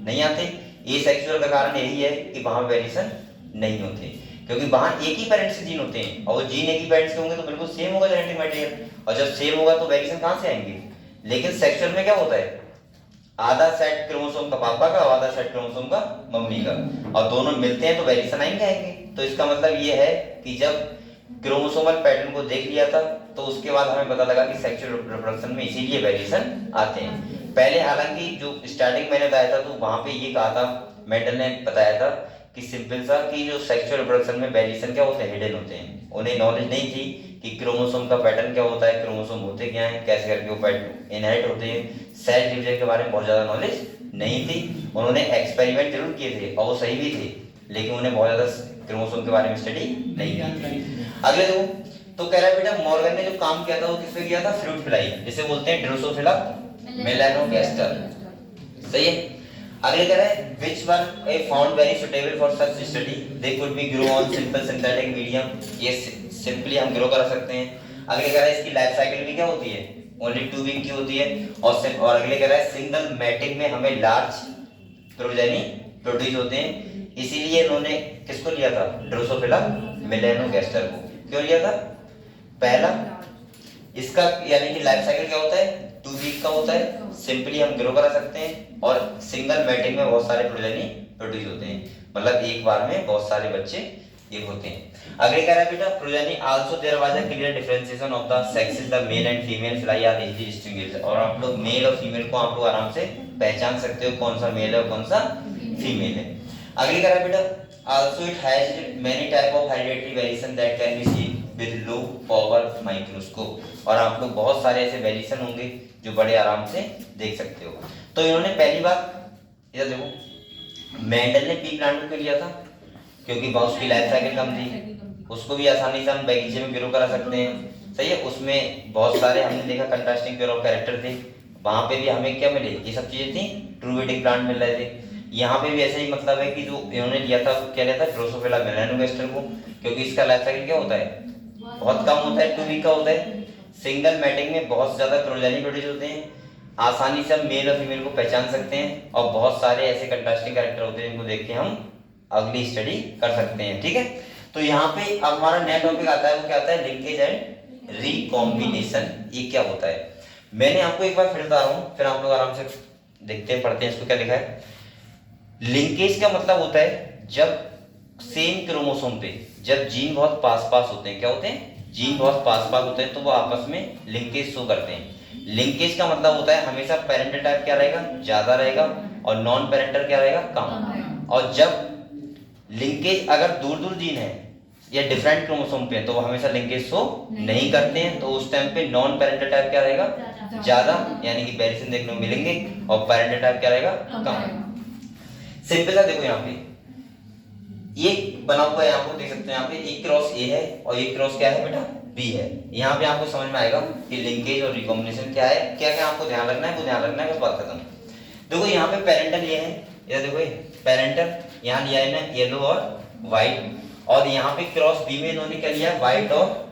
नहीं आते। ये सेक्सुअल का कारण यही है कि वहां वेरिएशन नहीं होते, क्योंकि वहां एक ही पेरेंट्स से जीन होते हैं, और वो जीन एक ही पेरेंट्स के होंगे तो बिल्कुल सेम होगा जेनेटिक मटेरियल, और जब सेम होगा तो वेरिएशन कहां से आएंगे। लेकिन सेक्सुअल में क्या होता है, आधा सेट क्रोमोसोम का पापा का और आधा सेट क्रोमोसोम का मम्मी का, और दोनों मिलते हैं तो वेरिएशन आएंगे। तो इसका मतलब ये है कि जब क्रोमोसोमल पैटर्न को देख लिया था, तो उसके बाद हमें पता लगा कि सेक्सुअल रिप्रोडक्शन में इसीलिए वेरिएशन आते हैं। पहले हालांकि जो स्टार्टिंग मैंने बताया था, तो वहां पे ये कहा था, मेंडल ने बताया था कि सिंपल सा कि जो सेक्सुअल रिप्रोडक्शन में वेरिएशन क्या होते हैं, हिडन होते हैं। उन्हें नॉलेज नहीं थी कि क्रोमोसोम का पैटर्न क्या होता है, क्रोमोसोम होते क्या हैं, कैसे करके वो पैटर्न इनहेरिट होते हैं। सेल डिवीजन के बारे में बहुत ज्यादा नॉलेज नहीं थी। उन्होंने एक्सपेरिमेंट जरूर किए थे और वो सही भी थे, लेकिन उन्हें बहुत ज्यादा क्रोमोसोम के बारे में स्टडी नहीं की। अगले देखो, तो कह रहा है बेटा मॉर्गन ने जो काम किया था वो किस पे किया था, फ्रूट फ्लाई, जिसे बोलते हैं ड्रोसोफिला मेलानोगास्टर, सही है। अगले कह रहा है which one a found very suitable for such study, they could be grow on simple synthetic medium, ये सिंपली हम ग्रो कर सकते हैं। अगले कह रहा है इसकी लाइफ साइकिल भी क्या होती है, ओनली 2 वीक की होती है। और अगले कह रहा है सिंगल मैटिंग में हमें लार्ज प्रोजेनी प्रोड्यूस होते हैं, इसीलिए इन्होंने किसको लिया था, ड्रोसोफिला मेलानोगास्टर को। क्यों लिया था, पहला इसका यानी कि लाइफ साइकिल क्या होता है, 2 वीक का होता है, सिंपली हम ग्रो करा सकते हैं, और सिंगल मैटिंग में बहुत सारे प्रोजेनी प्रोड्यूस होते हैं, मतलब एक बार में बहुत सारे बच्चे ये होते हैं। अगले कह रहा है बेटा progeny also there was a clear differentiation of the sexes, the male and female fly are easily distinguished, और आप लोग मेल और फीमेल को आप लोग आराम से पहचान सकते हो कौन सा मेल है और कौन सा फीमेल है। अगले कह रहा है बेटा also it has many type of hereditary variation that can be seen with low power microscope, और आप लोग बहुत सारे ऐसे वेरिएशन होंगे जो बड़े आराम से देख सकते हो। तो इन्होंने पहली बात इधर देखो, मेंडल ने पी प्लांट को लिया था क्योंकि उसकी लाइफ साइकिल कम थी, उसको भी आसानी से हम बगीचे में ग्रो करा सकते हैं। सही है, उसमें बहुत सारे हमने देखा कंट्रास्टिंग पेयर ऑफ कैरेक्टर थे, वहां पे भी हमें क्या मिले, ये सब चीजें थी, ट्रूवेटिक प्लांट मिल रहे थे। यहाँ पे भी ऐसे ही मतलब है कि जो इन्होंने लिया था क्या लिया था, ड्रोसोफिला मेलानोगास्टर को, क्योंकि इसका लाइफ साइकिल क्या होता है, बहुत कम होता है, 2 वीक का होता है। सिंगल मैटिंग में बहुत ज्यादा क्रोमोजोनी प्रोड्यूस होते हैं, आसानी से हम मेल और फीमेल को पहचान सकते हैं, और बहुत सारे ऐसे कंट्रास्टिंग कैरेक्टर होते हैं जिनको देख के हम अगली स्टडी कर सकते हैं। ठीक है, तो यहाँ पे अब हमारा नया टॉपिक आता है, वो क्या आता है, लिंकेज एंड रिकॉम्बिनेशन। ये क्या होता है, मैंने आपको एक बार फिर बता रहा हूँ, फिर आप लोग आराम से देखते हैं, पढ़ते हैं इसको क्या लिखा है। लिंकेज का मतलब होता है जब सेम क्रोमोसोम पे जब जीन बहुत पास पास होते हैं, क्या होते हैं, जीन बहुत पास पास होते हैं, तो वो आपस में लिंकेज शो करते हैं। लिंकेज का मतलब होता है हमेशा पेरेंटल टाइप क्या रहेगा, ज्यादा रहेगा, और नॉन पेरेंटल क्या रहेगा, कम। और जब लिंकेज अगर दूर दूर जीन है या डिफरेंट क्रोमोसोम पे है, तो वो हमेशा लिंकेज शो नहीं करते हैं, तो उस टाइम पे नॉन पेरेंटल टाइप क्या रहेगा, ज्यादा, यानी कि वेरिएशन देखने को मिलेंगे, और पेरेंटल टाइप क्या रहेगा, कम। सिंपल सा देखो, यहाँ पे ये बना हुआ है, आपको देख सकते हैं, यहाँ पे एक क्रॉस ए है और एक क्रॉस क्या है बेटा, बी है। यहाँ पे आपको समझ में आएगा कि लिंकेज और रिकॉम्बिनेशन क्या है, क्या क्या आपको ध्यान रखना है, वो ध्यान रखना है, बस बात खत्म। देखो यहाँ पे पेरेंटल ये है, ये देखो ये पेरेंटल, यहाँ लिया है ना येलो और व्हाइट, और यहाँ पे क्रॉस बी में इन्होंने क्या लिया, व्हाइट और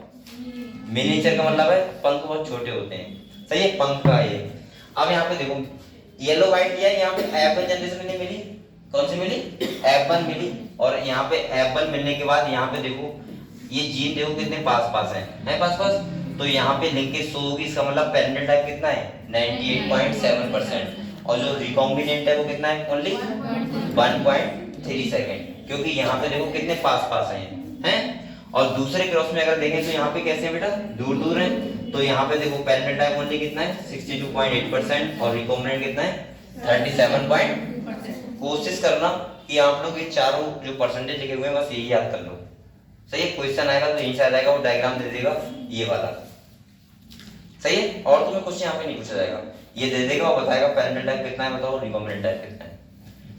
मिनिएचर, का मतलब है पंख बहुत छोटे होते हैं। सही है, पंख का ये। अब यहाँ पे देखो येलो व्हाइट लिया, यहाँ पे F1 जनरेशन में मिली, कौन सी मिली, F1 मिली, और यहाँ पे F1 मिलने के बाद यहाँ पे देखो ये जीन देखो कितने पास पास हैं पास पास, तो यहाँ पे लिंकेज शो होगी, इसका मतलब पेरेंटल टाइप कितना है, 98.7%, और जो रिकॉम्बिनेंट है वो कितना है, ओनली 1.3 सेकंड, क्योंकि यहाँ पे देखो कितने पास पास हैं। और दूसरे क्रॉस में अगर देखें तो यहाँ पे कैसे है बेटा, दूर दूर है, तो यहाँ पे देखो पेरेंटल टाइप ओनली कितना है, 62.8%, और रिकॉम्बिनेंट कितना है, 37. कोशिश करना कि आप लोग ये चारों जो परसेंटेज लिखे हुए हैं बस यही याद कर लो। सही है, क्वेश्चन आएगा तो यहीं से आ जाएगा, वो डायग्राम दे देगा ये वाला। सही है, और तुम्हें क्वेश्चन यहाँ पे नहीं पूछा जाएगा, ये दे देगा और बताएगा पेरेंटल टाइप कितना है, बताओ रिकॉम्बिनेंट टाइप कितना है।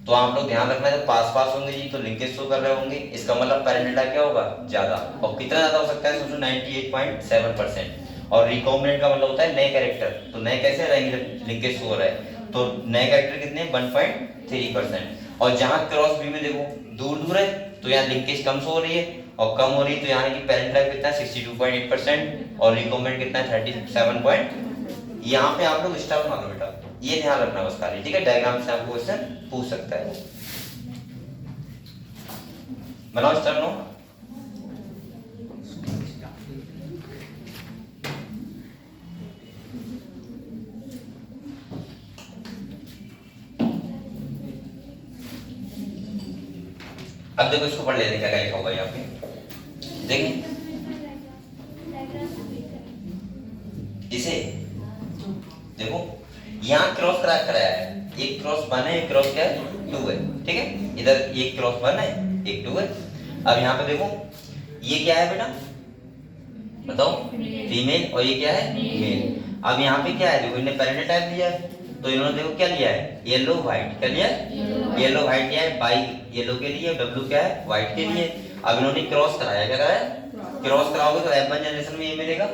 तो आप लोग ध्यान रखना, जब पास पास होंगे जी तो लिंकेज शो कर रहे होंगे, इसका मतलब पेरेंटल टाइप क्या होगा, ज्यादा, और कितना ज्यादा हो सकता है, सोचो 98.7%। और रिकॉम्बिनेंट का मतलब होता है नए कैरेक्टर, तो नए कैसे रहेंगे जब लिंकेज शो हो रहा है, तो नए कैरेक्टर कितने, 1.3%। और जहां क्रॉस बी में देखो दूर दूर है, तो यहाँ लिंकेज कम शो हो रही है, और कम हो रही है, तो यहाँ की पेरेंटल टाइप कितना है, 62.8%, और रिकॉम्बिनेंट कितना है, 37. यहाँ पे आप लोग स्टार बना लो बेटा, ये ध्यान रखना बस खाली। ठीक है, डायग्राम से आपको क्वेश्चन पूछ सकता है, बनाओ स्टार नो। अब देखो इसको पढ़ लेते हैं, क्या क्या लिखा होगा यहाँ पे, देखिए इसे देखो, यहाँ क्रॉस कराया है, एक क्रॉस 1 है, एक क्रॉस क्या है, 2 है। ठीक है, इधर एक क्रॉस 1 है, एक 2 है। अब यहाँ पे देखो ये क्या है बेटा, बताओ, फीमेल, और ये क्या है, मेल। अब यहाँ पे क्या है, देखो इन्होंने पेरेंटल टाइप लिया है, तो इन्होंने देखो क्या लिया है, येलो व्हाइट, क्या लिया है, येलो व्हाइट लिया है, बाई येलो के लिए, डब्ल्यू क्या है, व्हाइट के लिए। अब इन्होंने क्रॉस कराया, क्या कराया, क्रॉस कराओगे तो F1 जनरेशन में ये मिलेगा,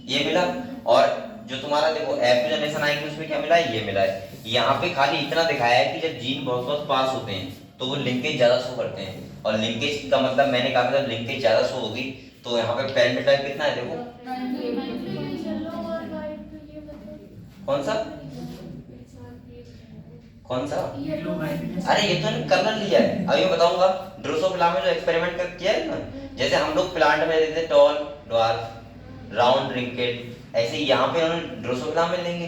ये मिला, और जो तुम्हारा देखो F2 जनरेशन आएगी उसमें क्या मिला है, ये मिला है। यहाँ पे खाली इतना दिखाया है कि जब जीन बहुत बहुत पास होते हैं तो वो लिंकेज ज्यादा शो करते हैं, और लिंकेज का मतलब मैंने कहा था, लिंकेज ज्यादा शो होगी, तो यहाँ पे पेरेंटल टाइप कितना है, देखो कौन सा कौन सा, अरे ये तो कलर लिया है, अभी मैं बताऊंगा। ड्रोसोफिला में जो एक्सपेरिमेंट किया है ना, जैसे हम लोग प्लांट में देते टॉल, ड्वार्फ, राउंड, रिंकेड, ऐसे यहाँ पे उन्होंने ड्रोसोफिला में लेंगे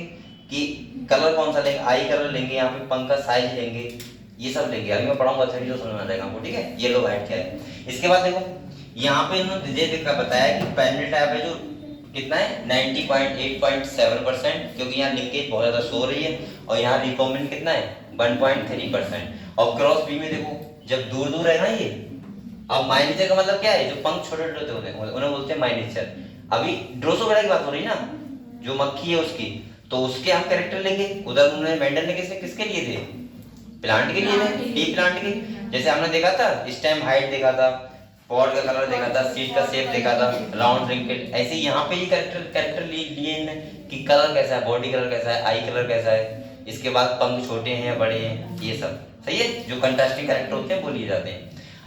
कि कलर कौन सा लेंगे, आई कलर लेंगे, यहाँ पे पंख का साइज लेंगे, ये सब लेंगे। अभी मैं पढ़ाऊंगा अच्छा जो समझ में आ जाएगा आपको। ठीक है, येलो व्हाइट क्या है। इसके बाद देखो यहाँ पे इन्होंने देखकर बताया कि पेरेंटल टाइप है जो कितना है, 90.8.7%, क्योंकि यहाँ लिंकेज बहुत ज्यादा शो हो रही है, और यहाँ रिकॉम्बिनेंट कितना है, 1.3%। और क्रॉस बी में देखो जब दूर दूर है ना ये, अब माइनेचर का मतलब क्या है, जो पंख छोटे छोटे होते हैं उन्हें बोलते हैं माइनेचर। अभी ड्रोसोफिला की बात हो रही है ना, जो मक्खी है उसकी, तो उसके हम कैरेक्टर लेंगे। उधर उन्होंने मेंडल ने किसके लिए थे, प्लांट के लिए थे, टी प्लांट के। जैसे हमने देखा था स्टेम हाइट देखा था, पॉड का कलर देखा था, सीट का शेप देखा था, राउंड रिंकल। ऐसे यहाँ पे ये कैरेक्टर लिए इनने कि कलर कैसा है, बॉडी कलर कैसा है, आई कलर कैसा है, इसके बाद पंख छोटे हैं या बड़े हैं, ये सब सही है। जो कंट्रास्टिंग कैरेक्टर होते हैं वो लिए जाते हैं।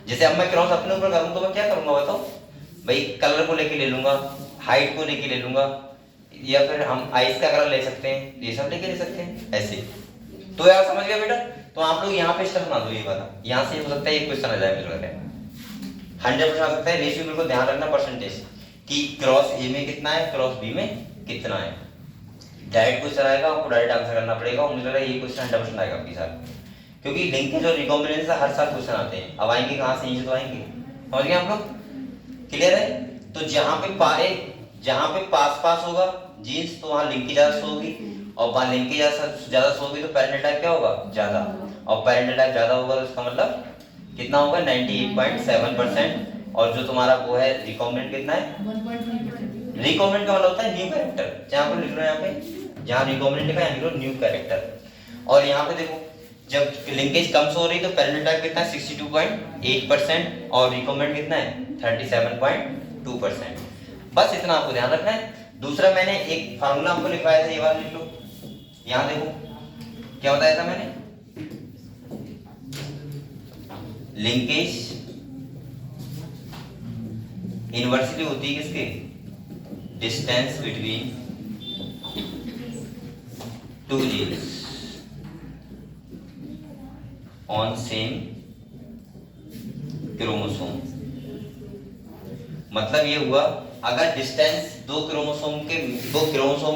जैसे अब मैं क्रॉस अपने ऊपर करूँ तो मैं क्या करूँगा बताओ भाई, कलर को लेके ले लूंगा, हाइट को लेके ले लूंगा, या फिर हम आइस का कलर ले सकते हैं, ये सब लेके ले सकते हैं ऐसे। तो यार समझ गया बेटा। तो आप लोग यहाँ पे स्टेप बना दो ये वाला, यहाँ से हो सकता है एक क्वेश्चन आ जाए मेरे को, 100% आ सकता है। रेशियो बिल्कुल ध्यान रखना परसेंटेज कि क्रॉस ए में कितना है, क्रॉस बी में कितना है। डायरेक्ट क्वेश्चन आएगा, आपको डायरेक्ट आंसर करना पड़ेगा। मुझे लग रहा है ये क्वेश्चन 100% आएगा आपके साथ, क्योंकि लिंकेज और रिकॉम्बिनेशन हर साल क्वेश्चन आते हैं। अब आएंगे कहाँ से, तो आएंगे। समझ गए आप लोग, क्लियर है। तो जहाँ पे पास पास होगा जीन्स तो वहाँ लिंकेज ज्यादा होगी, और वहाँ लिंकेज ज्यादा होगी तो पैरेंटल टाइप क्या होगा, ज्यादा। और पैरेंटल टाइप ज्यादा होगा तो इसका मतलब कितना होगा, 98.7%। और जो तुम्हारा वो है रिकॉम्बिनेंट कितना है, 1.3%। रिकॉम्बिनेंट का मतलब होता है न्यू कैरेक्टर। जहाँ पे लिख लो, यहाँ पे जहाँ रिकॉम्बिनेंट लिखा है लिख लो न्यू कैरेक्टर। और यहाँ पे देखो जब लिंकेज कम से हो रही तो पैरेंटल टाइप कितना है, 62.8%, और रिकॉम्बिनेंट कितना है, 37.2%। बस इतना आपको ध्यान रखना है। दूसरा मैंने एक फार्मूला आपको लिखवाया था, ये वाला लिख लो। यहाँ देखो क्या बताया था मैंने, लिंकेज इनवर्सली होती है किसके, distance between two genes on same chromosome. मतलब ये हुआ अगर डिस्टेंस दो क्रोमोसोम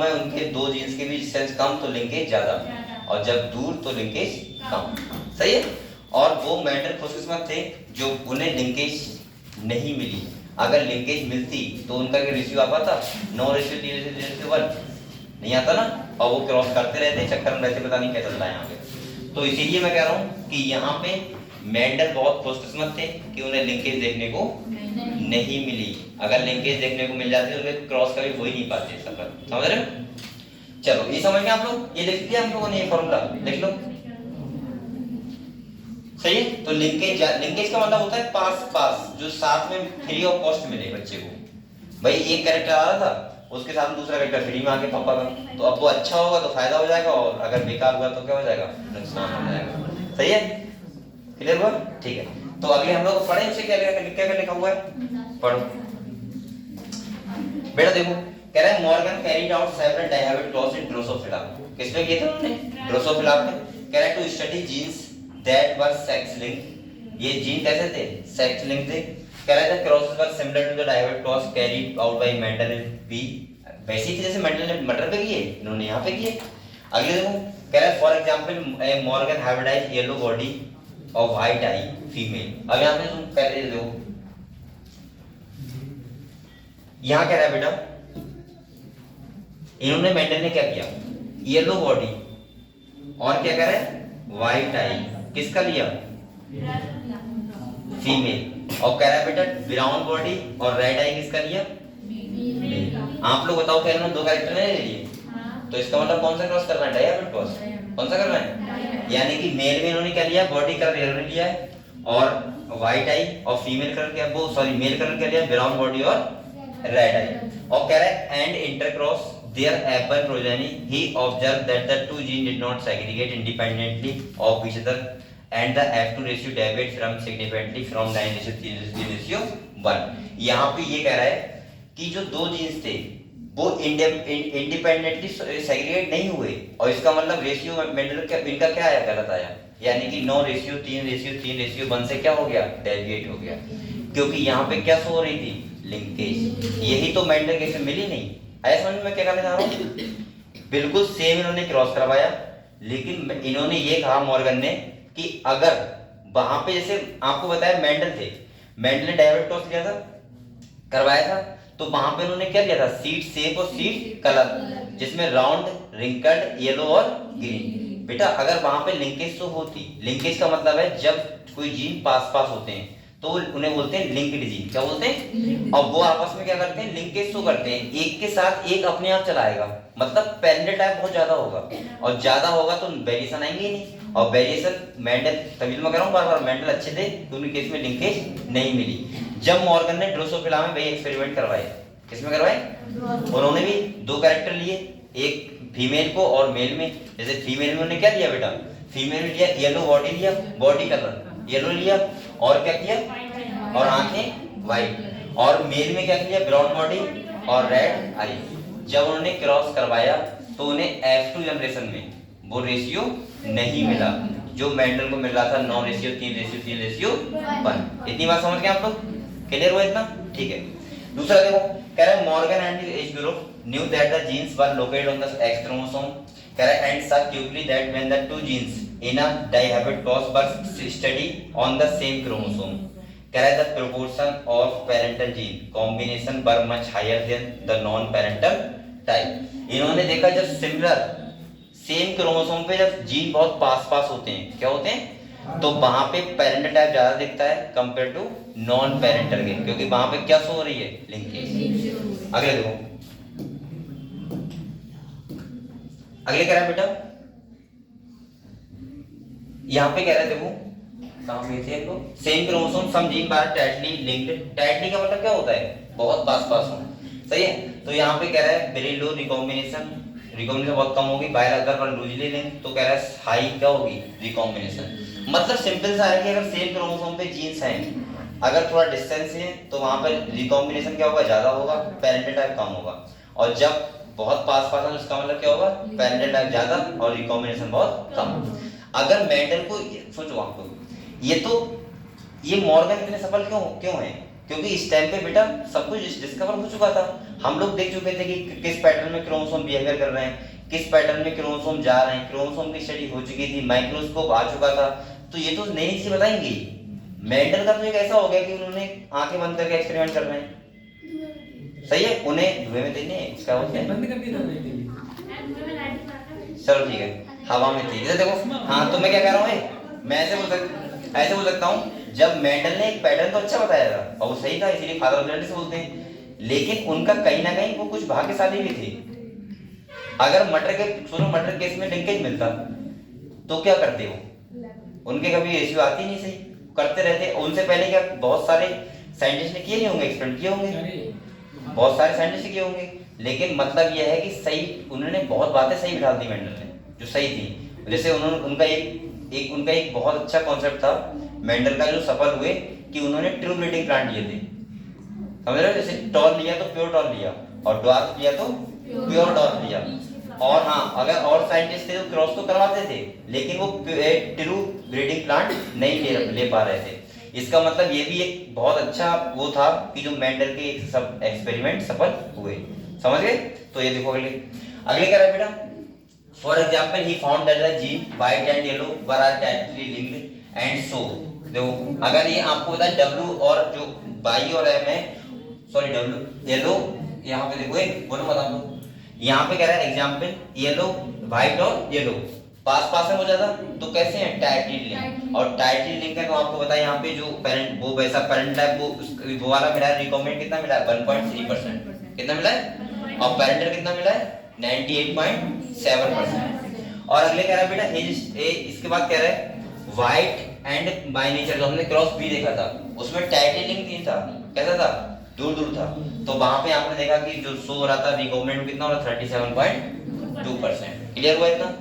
है, उनके दो जीन्स के बीच डिस्टेंस कम तो लिंकेज ज्यादा, और जब दूर तो लिंकेज कम। सही है। और वो मैटर खुशकिस्मत थे जो उन्हें लिंकेज नहीं मिली। अगर लिंकेज मिलती तो उनका क्या रेशियो आ पाता, 9:3:1 नहीं आता ना, और वो क्रॉस करते रहते, चक्कर में रहते, पता नहीं क्या चलता है यहाँ पे। तो इसीलिए मैं कह रहा हूँ कि यहाँ पे मेंडल बहुत खुशकिस्मत थे कि उन्हें लिंकेज देखने को नहीं मिली। अगर लिंकेज देखने को मिल जाती तो वे क्रॉस कभी हो ही नहीं पाते सफर। समझ रहे हो। चलो ये समझ गए आप लोग, ये लिख दिया हम लोगों ने, ये फॉर्मूला लिख लो। सही है। तो लिंकेज का मतलब होता है पास पास, जो साथ में फ्री ऑफ कॉस्ट मिले बच्चे को। भाई एक कैरेक्टर आ रहा था, उसके साथ दूसरा कैरेक्टर फ्री में आके पापा का, तो अब वो अच्छा होगा तो फायदा हो जाएगा, और अगर बेकार हुआ तो क्या हो जाएगा, नुकसान हो जाएगा। सही है, क्लियर हुआ। ठीक है, तो अगले हम लोग पढ़े उसे क्या लिखा हुआ है, पढ़ो बेटा। देखो कह रहा है Morgan carried out several dihybrid cross in Drosophila. किसमें किए थे उन्होंने, ड्रोसोफिला में। कह रहा है to study genes that were sex link. ये जीन कैसे थे, सेक्स लिंक थे। कह रहा था crosses were similar to the dihybrid cross carried out by Mendel in pea. वैसे ही जैसे मेंडल ने मटर पे किए, इन्होंने यहाँ पे किए। अगले देखो कह रहा है for example Morgan hybridized yellow body और व्हाइट आई फीमेल। अब यहाँ पे तुम पहले देखो, यहाँ कह रहा है बेटा इन्होंने मेंडल ने क्या किया, येलो बॉडी और क्या कह रहा है, व्हाइट आई किसका लिया, फीमेल। और कह रहा है बेटा ब्राउन बॉडी और रेड आई किसका लिया, आप लोग बताओ क्या इन्होंने दो कैरेक्टर ले लिए, तो इसका मतलब कौन सा क्रॉस करना है, डायहाइब्रिड क्रॉस। कौन सा करना है, यानी कि मेल में इन्होंने क्या लिया, बॉडी कलर येलो लिया है और व्हाइट आई, और फीमेल कलर क्या, वो सॉरी मेल कलर क्या लिया, ब्राउन बॉडी और रेड आई। और कह रहा है and intercross their apical progeny, he observed that the two genes did not segregate independently of each other and the F2 ratio deviated from significantly from 9:3:1। यहाँ पे ये कह रहा है कि जो दो जीन्स थे वो इंडिपेंडेंटली सेग्रीगेट नहीं हुए, और इसका मतलब रेशियो मेंडल का इनका क्या आया, गलत आया। यानी कि 9:3:3:1 से क्या हो गया, डेविएट हो गया, क्योंकि यहाँ पे क्या शो हो रही थी, लिंकेज। यही तो मेंडल के से मिली नहीं। ऐसा समझ में क्या कहना चाह रहा हूँ, बिल्कुल सेम इन्होंने क्रॉस करवाया, लेकिन इन्होंने ये कहा मॉर्गन ने कि अगर वहां पे जैसे आपको बताया मेंडल थे, मेंडल ने डायहाइब्रिड क्रॉस लिया था, करवाया था, तो वहां पे उन्होंने क्या लिया था, सीड शेप और सीड कलर, जिसमें राउंड रिंकल्ड येलो और ग्रीन। बेटा अगर वहां पे लिंकेज तो होती, लिंकेज का मतलब है जब कोई जीन पास पास होते हैं तो उन्हें बोलते हैं लिंक्ड जीन। क्या बोलते हैं, और वो आपस में क्या करते हैं, लिंकेज तो करते हैं, एक के साथ एक अपने आप चलाएगा, मतलब पैरेंटल टाइप बहुत ज्यादा होगा, और ज्यादा होगा तो वेरिएशन आएंगे ही नहीं। और वेरिएशन मेंडल, तभी मैं कह रहा हूँ बार बार, मेंडल अच्छे थे तो उनके केस में लिंकेज नहीं मिली। जब मॉर्गन ने ड्रोसोफिला में वही एक्सपेरिमेंट करवाए, किसमें करवाए? उन्होंने भी 2 कैरेक्टर लिए, एक फीमेल को और मेल में। जैसे फीमेल में उन्होंने क्या लिया बेटा, फीमेल में लिया येलो बॉडी लिया, बॉडी कलर येलो लिया, और क्या किया, और आंखें वाइट, और मेल में क्या किया, ब्राउन बॉडी और रेड आई। जब उन्होंने क्रॉस करवाया तो उन्हें F2 जनरेशन में वो रेशियो नहीं मिला जो मेंडल को मिल रहा था 9:3:3:1। इतनी बात समझ गए आप लोग? क्लियर हुआ इतना? ठीक है। दूसरा देखो, कह रहा है Morgan and his as group knew that the genes were located on the X chromosome, कह रहा है and saw clearly that when the 2 genes in a dihaploid cross were studied on the same chromosome, कह रहा है the proportion of parental gene combination were much higher than the non-parental type। इन्होंने देखा जब similar same chromosome पे जब gene बहुत पास होते हैं, क्या होते हैं, तो वहां पे पेरेंटल टाइप ज्यादा दिखता है कंपेयर टू नॉन पेरेंटल के, क्योंकि वहां पे क्या शो हो रही है, लिंकेज। अगले देखो, अगले कह रहा है बेटा, यहाँ पे कह रहा है देखो, कहां पे थे हम लोग, सेम क्रोमोसोम सम जीन बार टाइटली लिंक्ड। टाइटली का मतलब क्या होता है, बहुत पास हो, सही है। तो यहाँ पे कह रहा है वेरी लो रिकॉम्बिनेशन बहुत कम होगी, by other one loosely link, तो कह रहा है हाई क्या होगी, रिकॉम्बिनेशन। मतलब सिंपल सा है कि अगर सेम क्रोमोसोम पे जीन्स हैं, अगर थोड़ा डिस्टेंस है तो वहां पर रिकॉम्बिनेशन क्या होगा, ज्यादा होगा, पेरेंटल टाइप कम होगा। और जब बहुत पास है तो इसका मतलब क्या होगा, पेरेंटल टाइप ज्यादा और रिकॉम्बिनेशन बहुत कम। अगर मेंडल को सोचो आपको, ये मॉर्गन इतने सफल क्यों है, क्योंकि इस टाइम पे बेटा सब कुछ डिस्कवर हो चुका था। हम लोग देख चुके थे कि किस पैटर्न में क्रोमोसोम बिहेवियर कर रहे हैं, किस पैटर्न में क्रोमोसोम जा रहे हैं, क्रोमोसोम की स्टडी हो चुकी थी, माइक्रोस्कोप आ चुका था। तो ये तो नई चीज बताएंगे। मेंडल का तो एक ऐसा हो गया कि उन्होंने आंखें बंद करके एक्सपेरिमेंट कर रहे हैं, सही है, उन्हें धुएं में देने क्या होते हैं, बंद कर दिया चलो ठीक है, हवा में थी। देखो हाँ, तो मैं क्या कह रहा हूँ, मैं ऐसे बोल सकता हूँ, जब मेंडल ने एक पैटर्न तो अच्छा बताया था और वो सही था, इसीलिए फादर ऑफ जेनेटिक्स बोलते हैं, लेकिन उनका कहीं ना कहीं वो कुछ भाग्यशाली भी थे। अगर मटर केस में लिंकेज मिलता तो क्या करते हो, उनके कभी रेशियो आती नहीं, सही करते रहते। उनसे पहले क्या बहुत सारे साइंटिस्ट ने किए नहीं होंगे, एक्सपेरिमेंट किए होंगे, बहुत सारे साइंटिस्ट किए होंगे, लेकिन मतलब यह है कि सही, उन्होंने बहुत बातें सही बिठा दी मेंडल ने, जो सही थी। जैसे उनका एक बहुत अच्छा कॉन्सेप्ट था मेंडल का, जो सफल हुए कि उन्होंने ट्रू ब्रीडिंग प्लांट लिए थे, समझ रहे हो, जैसे टॉल लिया तो प्योर टॉल लिया, और ड्वार्फ लिया तो प्योर डॉर्फ लिया। और हाँ, अगर और साइंटिस्ट थे तो क्रॉस तो करवाते थे, लेकिन वो ट्रू ब्रीडिंग प्लांट नहीं ले पा रहे थे। इसका मतलब ये भी एक बहुत अच्छा वो था कि जो मेंडल के सब एक्सपेरिमेंट सफल हुए, समझ गए। तो ये देखो अगले कह रहा है बेटा, for example he found that the gene white and yellow were are tightly linked and so. देखो अगर ये आपको पता है W और जो Y और M है, सॉरी W येलो, यहाँ पे देखो एक बोलो बता दो, यहाँ पे कह रहा है एग्जांपल येलो व्हाइट और येलो पास में हो जाता तो कैसे है, टाइटली लिंक। और टाइटली लिंक है तो आपको पता है यहाँ पे जो पेरेंट वो वैसा पेरेंट टाइप वो वाला मिला है, रिकमेंड कितना मिला है, 1.3%, कितना मिला है, और पेरेंटल कितना मिला है, 98.7%। और अगले कह रहा है बेटा इसके बाद कह रहा है व्हाइट एंड बाय नेचर, जो हमने क्रॉस भी देखा था उसमें टाइटली लिंक नहीं था, कैसा था, दूर था। तो वहां पे आपने देखा कि जो शो हो रहा था रिकमेंड कितना हो रहा, 37.2%। क्लियर हुआ इतना?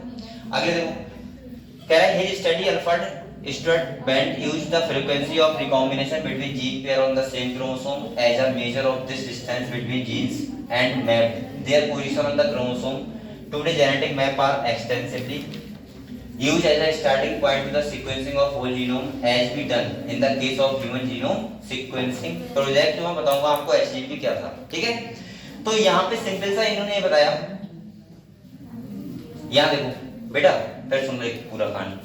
आगे देखो कह रहा है his study Alfred Stuart Bent used the frequency of recombination between gene pair on the same chromosome as a measure of this distance between genes and mapped their position on the chromosome. Today genetic map are extensively used as a starting point to the sequencing of whole genome as we done in the case of human genome sequencing project। मैं बताऊंगा आपको HGP क्या था, ठीक है। तो यहाँ पे सिंपल सा इन्होंने ये बताया, यहाँ देखो बेटा फिर सुन लो पूरा कहानी।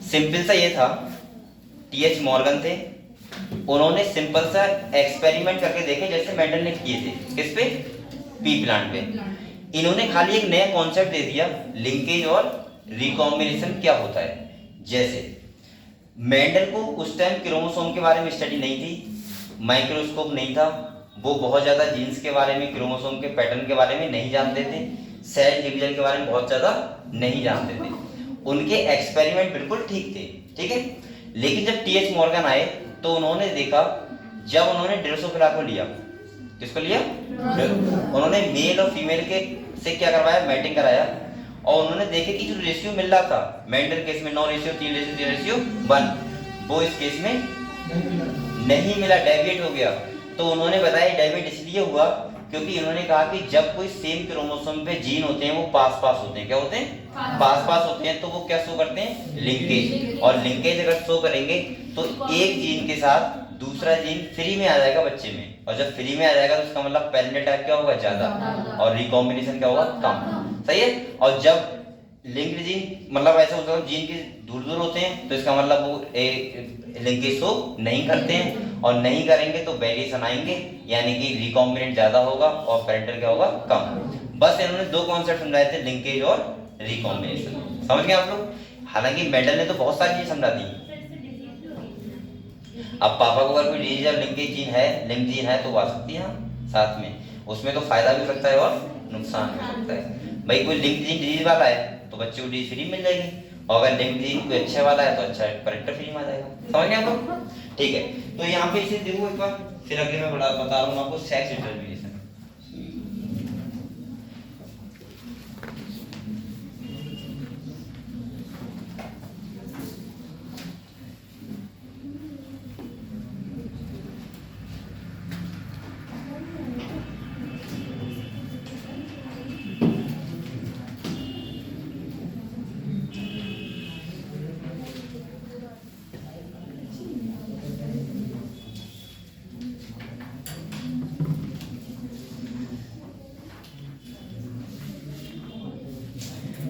सिंपल सा ये था, TH मॉर्गन थे, उन्होंने सिंपल सा एक्सपेरिमेंट करके देखे जैसे मेंडल ने किए थे, किस पे, पी प्लांट पे। इन्होंने खाली एक नया कॉन्सेप्ट दे दिया, लिंकेज और रिकॉम्बिनेशन क्या होता है। जैसे मेंडल को उस टाइम क्रोमोसोम के बारे में स्टडी नहीं थी, माइक्रोस्कोप नहीं था, वो बहुत ज्यादा जीन्स के बारे में, क्रोमोसोम के पैटर्न के बारे में नहीं जानते थे, सेल डिवीजन के बारे में बहुत ज्यादा नहीं जानते थे। उनके एक्सपेरिमेंट बिल्कुल ठीक थे, ठीक है। लेकिन जब TH मॉर्गन आए तो उन्होंने देखा जब उन्होंने ड्रोसोफिला को लिया, किसको लिया? उन्होंने मेल और फीमेल के से क्या करवाया? मैटिंग कराया, और उन्होंने देखे कि जो रेशियो मिल रहा था मेंडल केस में 9:3:3:1, वो इस केस में नहीं मिला, डेविएट हो गया। तो उन्होंने बताया डेविएट इसलिए हुआ क्योंकि उन्होंने कहा कि जब कोई सेम क्रोमोसोम पे जीन होते हैं वो पास पास होते हैं। क्या होते हैं? पास पास होते हैं। तो वो क्या शो करते हैं? लिंकेज। और लिंकेज अगर शो करेंगे तो एक जीन के साथ दूसरा जीन फ्री में आ जाएगा बच्चे में, और जब फ्री में आ जाएगा तो इसका मतलब पैरेंटल टाइप क्या होगा? ज्यादा, और रिकॉम्बिनेशन क्या होगा? कम। सही है। और जब लिंक्ड जीन मतलब ऐसा होता है जीन के दूर दूर होते हैं तो इसका मतलब वो लिंकेज शो नहीं करते हैं, और नहीं करेंगे तो वेरिएशन आएंगे, यानी कि रिकॉम्बिनेंट ज्यादा होगा और पैरेंटल क्या होगा? कम। बस इन्होंने दो कॉन्सेप्ट समझाए थे, लिंकेज और रिकॉम्बिनेशन। समझ गए आप लोग? हालांकि मेंडल ने तो बहुत सारी चीज समझा दी। अब पापा को अगर कोई डिजीज या लिंकेज जीन है, लिंक जीन है, तो वो आ सकती है साथ में, उसमें तो फायदा भी हो सकता है और नुकसान भी हो सकता है। भाई कोई लिंक जीन डिजीज वाला है तो बच्चे को डिजीज फ्री मिल जाएगी, और अगर लिंक जीन कोई अच्छे वाला है तो अच्छा पैरेंटल फ्री में आ जाएगा। समझ गए आप लोग? ठीक है। तो यहाँ पे इसे देखो एक बार, फिर अगले मैं बता रहा हूँ आपको सेक्स डिटरमिनेशन।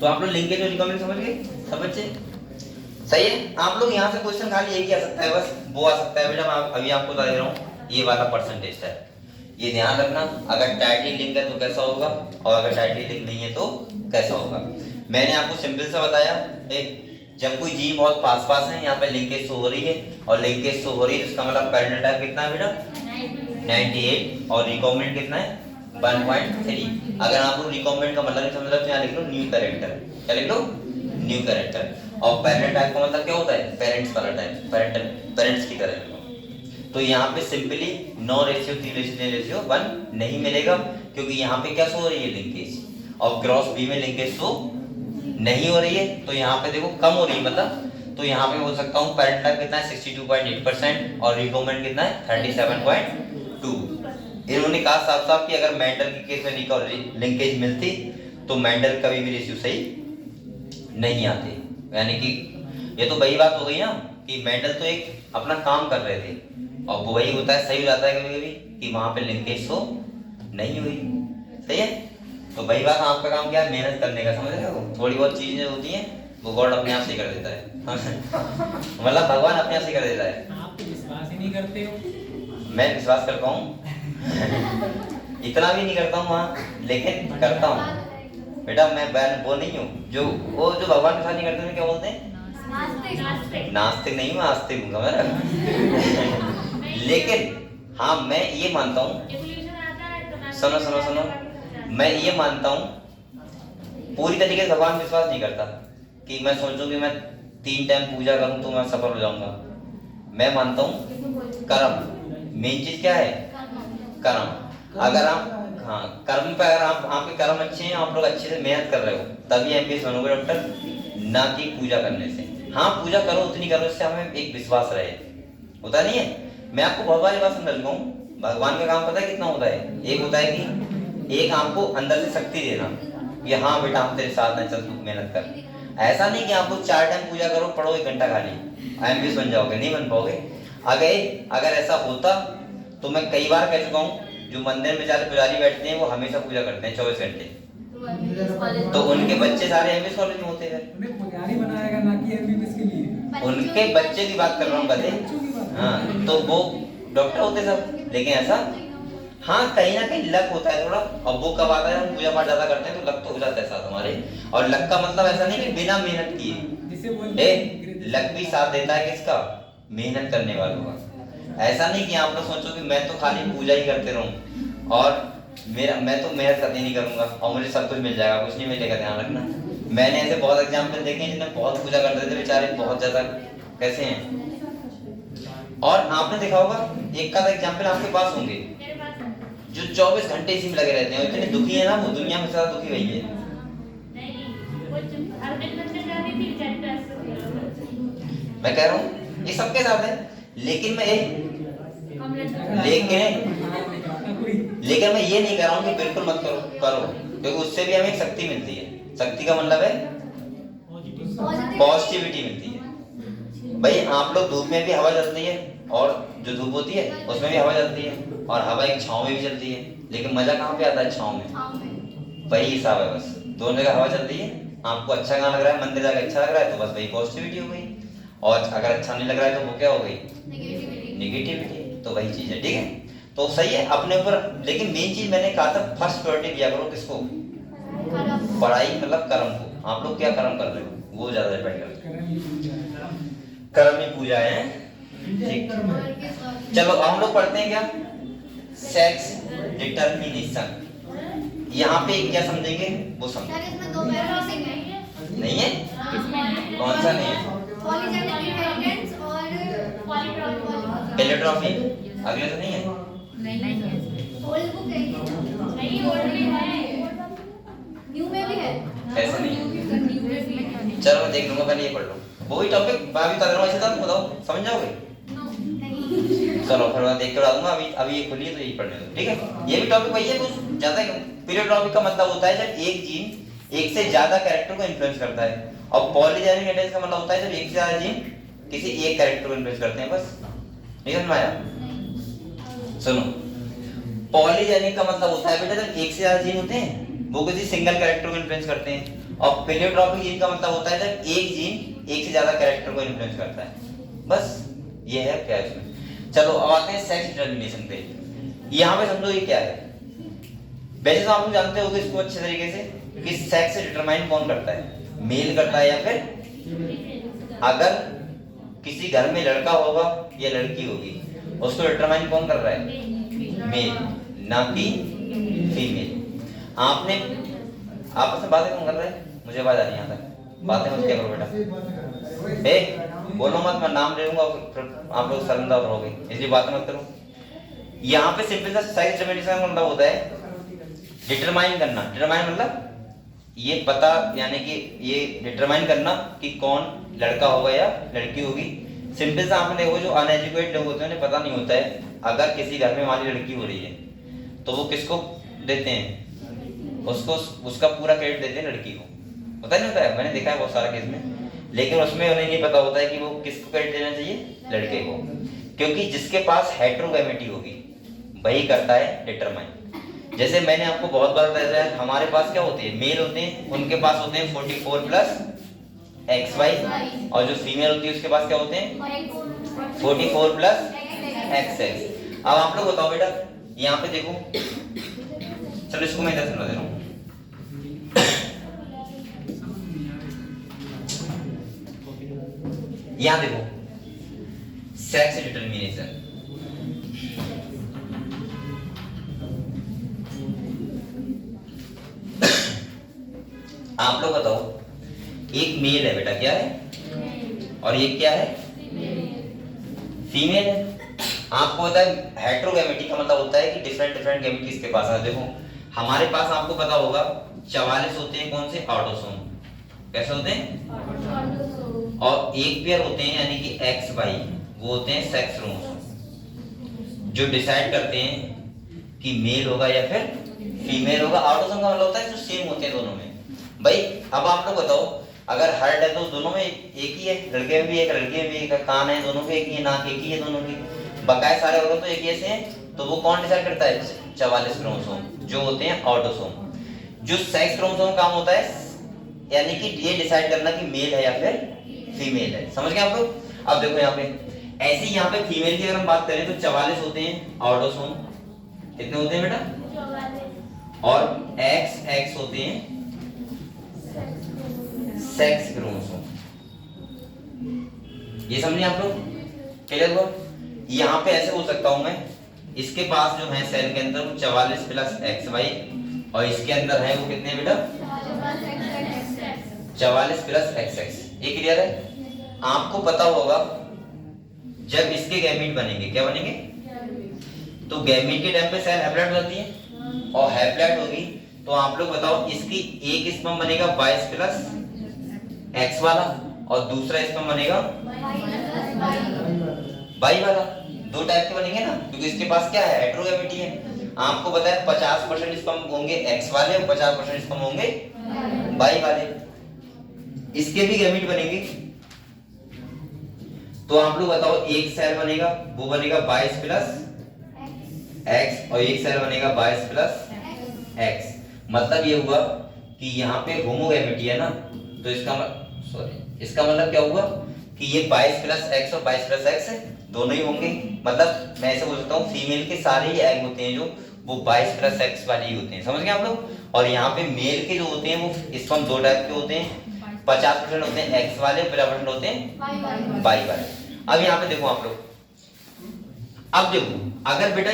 तो आप लोग लिंकेज और रिकॉम्बिनेशन समझ गए सब बच्चे? सही है। आप लोग यहाँ से क्वेश्चन खाली एक ही आ सकता है, बस वो आ सकता है बेटा, मैं अभी आपको बता दे रहा हूँ, ये वाला परसेंटेज है, ये ध्यान रखना। अगर टाइटली लिंक है तो कैसा होगा, और अगर टाइटली लिंक नहीं है तो कैसा होगा। मैंने आपको सिंपल सा बताया, जब कोई जीन बहुत पास पास है, यहाँ पे लिंकेज शो हो रही है और लिंकेज शो हो रही है, इसका मतलब पैरेंटल टाइप कितना है बेटा? 98, और रिकॉम्बिनेंट कितना है? 1.3। अगर आप लोग रिकॉम्बिनेंट का मतलब नहीं समझ रहे तो यहाँ लिख लो न्यू कैरेक्टर। क्या लिख लो? New character. और पैरेंटल टाइप का मतलब क्या होता है? पेरेंट्स वाला टाइप, पेरेंट्स की तरह। तो यहाँ पे सिंपली 9:3:1 नहीं मिलेगा, क्योंकि यहाँ पे क्या शो हो रही है? लिंकेज। और क्रॉस बी में लिंकेज शो नहीं हो रही है, तो यहाँ पे देखो कम हो रही है मतलब, तो यहाँ पे बोल सकता हूँ पैरेंटल टाइप कितना है? 62.8%, और रिकॉम्बिनेंट कितना है? 37.2। इन्होंने कहा साफ साफ कि अगर मेंडल के केस में लिंकेज मिलती तो मेंडल कभी भी रेशियो सही नहीं आते। यानी कि ये तो वही बात हो गई ना कि मेंडल तो एक अपना काम कर रहे थे, और वो वही होता है, सही हो जाता है कभी कभी कि वहां पे लिंकेज शो नहीं हुई। सही है। तो वही बात, आपका काम क्या है? मेहनत करने का। समझ रहे हो? थोड़ी बहुत चीजें होती हैं वो गॉड अपने आप से कर देता है मतलब भगवान अपने आप से कर देता है। आप तो विश्वास ही नहीं करते हो। मैं विश्वास करता हूँ इतना भी नहीं करता हूँ वहाँ, लेकिन करता हूँ बेटा। मैं वो नहीं हूँ जो भगवान विश्वास नहीं करते, क्या बोलते हैं? नास्तिक नहीं हूँ, आस्तिक हूँ। लेकिन हाँ, मैं ये मानता हूँ, सुनो, मैं ये मानता हूँ पूरी तरीके से भगवान विश्वास नहीं करता कि मैं सोचूं कि मैं 3 टाइम पूजा करूं तो मैं सफल हो जाऊंगा। मैं मानता हूँ कर्म मेन चीज क्या है? कर्म। अगर आप कर्म पे अगर आपके कर्म अच्छे हैं, आप लोग अच्छे से मेहनत कर रहे हो, तभी एमबीबीएस बनोगे डॉक्टर, ना कि पूजा करने से। हाँ, पूजा करो, उतनी करो इससे हमें एक विश्वास रहे। होता नहीं है? मैं आपको बहुत बारी बात समझा चुका हूँ। भगवान का काम पता है कितना होता है? एक होता है कि एक आपको अंदर से शक्ति देना, ये हाँ बेटा हम तेरे साथ हैं, चल तू मेहनत कर। ऐसा नहीं कि आप लोग 4 टाइम पूजा करो, पढ़ो 1 घंटा खाली, एमबीबीएस बन जाओगे, नहीं बन पाओगे। अगर ऐसा होता तो मैं कई बार कह चुका हूँ, जो मंदिर में जाके पुजारी बैठते हैं वो हमेशा पूजा करते हैं 24 घंटे, तो उनके बच्चे सारे एमबीबीएस कॉलेज में होते हैं। उन्हें पुजारी बनाएगा ना कि एमबीबीएस के लिए। उनके बच्चे की बात कर रहा हूँ बच्चे। हाँ, तो वो डॉक्टर होते सब, लेकिन ऐसा हाँ कहीं ना कहीं लक होता है थोड़ा। अब वो कब आता है? हम पूजा पाठ ज्यादा करते हैं तो लक तो हो जाता है साथ हमारे। और लक का मतलब ऐसा नहीं कि बिना मेहनत किए, लक भी साथ देता है किसका? मेहनत करने वालों का। ऐसा नहीं कि आप लोग सोचो कि मैं तो खाली पूजा ही करते रहूं और मैं तो मेहनत कभी नहीं करूंगा और मुझे सब कुछ मिल जाएगा। कुछ नहीं मिलेगा, ध्यान रखना। मैंने ऐसे बहुत एग्जाम्पल देखे हैं जिन्हें बहुत पूजा करते थे बेचारे, बहुत ज्यादा कैसे हैं, और आपने देखा होगा एक का एग्जाम्पल आपके पास होंगे जो 24 घंटे इसी में लगे रहते हैं, इतने दुखी है ना, वो दुनिया में ज्यादा दुखी वही है। मैं कह रहा हूँ ये सबके साथ है, लेकिन मैं मैं ये नहीं कह रहा हूँ कि बिल्कुल मत करो, क्योंकि उससे भी हमें एक शक्ति मिलती है। शक्ति का मतलब है पॉजिटिविटी मिलती है। भाई आप लोग धूप में भी हवा चलती है, और जो धूप होती है उसमें भी हवा चलती है, और हवा एक छांव में भी चलती है, लेकिन मजा कहाँ पे आता है? छांव में। वही हिसाब है, बस दोनों जगह हवा चलती है। आपको अच्छा कहाँ लग रहा है? मंदिर जाकर अच्छा लग रहा है तो बस वही पॉजिटिविटी हो गई, और अगर अच्छा नहीं लग रहा है तो वो क्या हो गई? नेगेटिविटी। तो वही चीज है, ठीक है। तो सही है अपने ऊपर, लेकिन मेन चीज मैंने कहा था फर्स्ट प्रायोरिटी दिया करो किसको? पढ़ाई मतलब कर्म को। आप लोग क्या कर्म कर रहे हो वो ज्यादा डिपेंड करता है। कर्म ही पूजा है, ठीक। चलो हम लोग पढ़ते हैं क्या? Sex determination. यहाँ पे क्या समझेंगे वो समझेंगे। नहीं है? कौन सा नहीं है? पेलेट्रॉफी अगले तो नहीं है? नहीं है। ऐसे नहीं है। चलो मैं देख लूंगा, पहले ये पढ़ लूं। वही टॉपिक मैं अभी बता रहा हूँ, ऐसे था, बताओ समझ जाओगे? चलो फिर मैं देख के बता दूंगा। अभी ये खुली है तो यही पढ़ने दो, ठीक है। ये भी टॉपिक वही है, कुछ ज्यादा। पीरियोट्रॉपिक का मतलब होता है जब एक जीन एक से ज्यादा कैरेक्टर को इन्फ्लुएंस करता है, और पॉलीजेनिक टेंडेंसी का मतलब होता है जब एक से ज्यादा जीन किसी एक कैरेक्टर को इन्फ्लुएंस करते हैं। बस नहीं समझ में आया? सुनो, पॉलीजेनिक का मतलब होता है बेटा जब एक से ज्यादा जीन होते हैं वो किसी सिंगल कैरेक्टर को इन्फ्लुएंस करते हैं, और पीरियोट्रॉपिक जीन का मतलब होता है जब एक जीन एक से ज्यादा कैरेक्टर को इन्फ्लुएंस करता है। बस ये है क्या इसमें। चलो अब आते हैं सेक्स डिटर्मिनेशन पे। यहाँ पे समझो ये क्या है। वैसे तो आप लोग जानते होंगे इसको अच्छे तरीके से कि सेक्स से डिटरमाइन कौन करता है? मेल करता है या फिर अगर किसी घर में लड़का होगा या लड़की होगी उसको डिटरमाइन कौन कर रहा है? मेल, ना कि फीमेल। आपने आपस में बातें कौन कर रहा है? मुझे आवाज आ रही है यहाँ तक। बातें मत क्या करो बेटा, ए बोलो मत, मैं नाम ले लूंगा फिर आप लोग शर्मिंदा रहोगे, इसलिए बातें मत करो। यहाँ पे सिंपल सा सेक्स डिटरमिनेशन का मतलब होता है डिटरमाइन करना। डिटरमाइन मतलब ये पता, यानी कि ये डिटरमाइन करना कि कौन लड़का होगा या लड़की होगी। सिंपल सा आपने देखो जो अनएजुकेटेड लोग होते हैं उन्हें पता नहीं होता है अगर किसी घर में हमारी लड़की हो रही है तो वो किसको देते हैं? उसको उसका पूरा क्रेडिट देते हैं लड़की को। पता नहीं होता है, मैंने देखा है बहुत सारे केस में, लेकिन उसमें उन्हें नहीं पता होता है कि वो किसको क्रेडिट देना चाहिए? लड़के को, क्योंकि जिसके पास हेटेरोगैमेटी होगी वही करता है डिटरमाइन। जैसे मैंने आपको बहुत बार बताया है हमारे पास क्या होते हैं? मेल होते हैं, उनके पास होते हैं 44 प्लस XY, और जो फीमेल होती है उसके पास क्या होते हैं? 44 प्लस XX। अब आप लोग बताओ बेटा, यहाँ पे देखो, चलो इसको मैं इधर समझा दे रहा हूँ। यहाँ देखो सेक्स डिटरमिनेशन। आप लोग बताओ, एक मेल है बेटा, क्या है? और ये क्या है? फीमेल है। आपको पता है हेटेरोगैमेटी का मतलब होता है कि डिफरेंट डिफरेंट गैमेट किसके पास है। देखो हमारे पास आपको पता होगा 44 होते हैं, कौन से? ऑटोसोम। कैसे होते हैं? और एक पेयर होते हैं यानी कि XY, वो होते हैं सेक्स क्रोमोसोम, जो डिसाइड करते हैं कि मेल होगा या फिर फीमेल होगा। ऑटोसोम का मतलब होता है जो सेम होते हैं दोनों में। भाई अब आप लोग बताओ, अगर हार्ट है तो दोनों में एक ही है, लड़के में भी एक लड़की में भी एक, कान है दोनों के एक ही है, नाक एक ही है दोनों की, बकाए सारे ऑर्गन तो एक ही ऐसे हैं, तो वो कौन डिसाइड करता है? 44 क्रोमोसोम, जो होते हैं ऑटोसोम। जो सेक्स क्रोमोसोम काम होता है यानी कि ये डिसाइड करना कि मेल है या फिर फीमेल है। समझ गए आप लोग? अब देखो यहाँ पे ऐसे ही, यहाँ पे फीमेल की अगर हम बात करें तो 44 होते हैं ऑटोसोम। कितने होते हैं बेटा? और XX होते हैं सेक्स क्रोमोसोम। ये समझिए आप लोग, क्लियर हुआ? यहाँ पे ऐसे हो सकता हूं मैं, इसके पास जो है सेल के अंदर वो 44 प्लस XY, और इसके अंदर है वो कितने बेटा? 44 प्लस XX। ये क्लियर है? आपको पता होगा जब इसके गैमीट बनेंगे, क्या बनेंगे? तो गैमीट के टाइम पे सेल हैप्लॉइड होती है और हैप्लॉइड होगी तो आप लोग बताओ इसकी एक स्पर्म बनेगा 22 प्लस एक्स वाला और दूसरा स्पर्म बनेगा वाई वाला। दो टाइप के बनेंगे ना, क्योंकि इसके पास क्या है, हेटेरोगैमेटी है। आपको पता है 50% स्पर्म होंगे एक्स वाले और 50% स्पर्म होंगे वाई वाले। इसके भी गैमीट बनेंगे तो आप लोग बताओ एक सेल बनेगा, वो बनेगा 22 प्लस एक्स और एक सेल बनेगा 22 प्लस एक्स। मतलब ये हुआ कि यहाँ पे होमोगैमेटी है ना, तो इसका मतलब क्या हुआ कि ये 22 प्लस एक्स और 22 प्लस एक्स दोनों ही होंगे। मतलब मैं ऐसे बोल सकता हूँ फीमेल के सारे ही एग होते हैं जो वो 22 प्लस एक्स वाले ही होते हैं, समझ गए आप लोग। और यहाँ पे मेल के जो होते हैं वो स्पर्म दो टाइप के होते हैं, 50% होते हैं एक्स वाले, 50% होते हैं वाई वाले। अब यहाँ पे देखो आप लोग, अब देखो अगर बेटा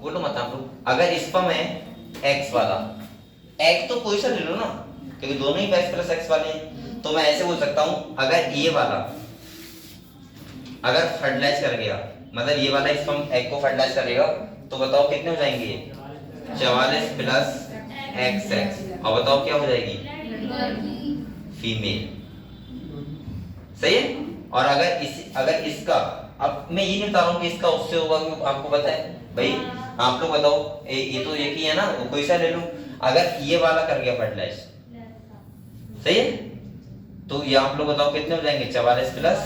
बोलो मत आप लोग, अगर स्पर्म है एक्स वाला, एग तो कोई सा ले लो ना क्योंकि दोनों ही 22 प्लस एक्स वाले हैं, तो मैं ऐसे बोल सकता हूँ अगर ये वाला अगर फर्टिलाइज कर गया, मतलब ये वाला स्पर्म एग को फर्टिलाइज करेगा तो बताओ कितने हो जाएंगे, 44 प्लस एक्स एक्स, और बताओ क्या हो जाएगी, फीमेल। सही है। और अगर इसका, अब मैं ये नहीं बता रहा हूँ कि इसका उससे होगा, आपको पता है भाई, आप लोग बताओ ये तो एक ही है ना, कोई सा ले लो। अगर ये वाला कर गया फर्टिलाइज, सही है, तो ये आप लोग बताओ कितने हो जाएंगे, 44 प्लस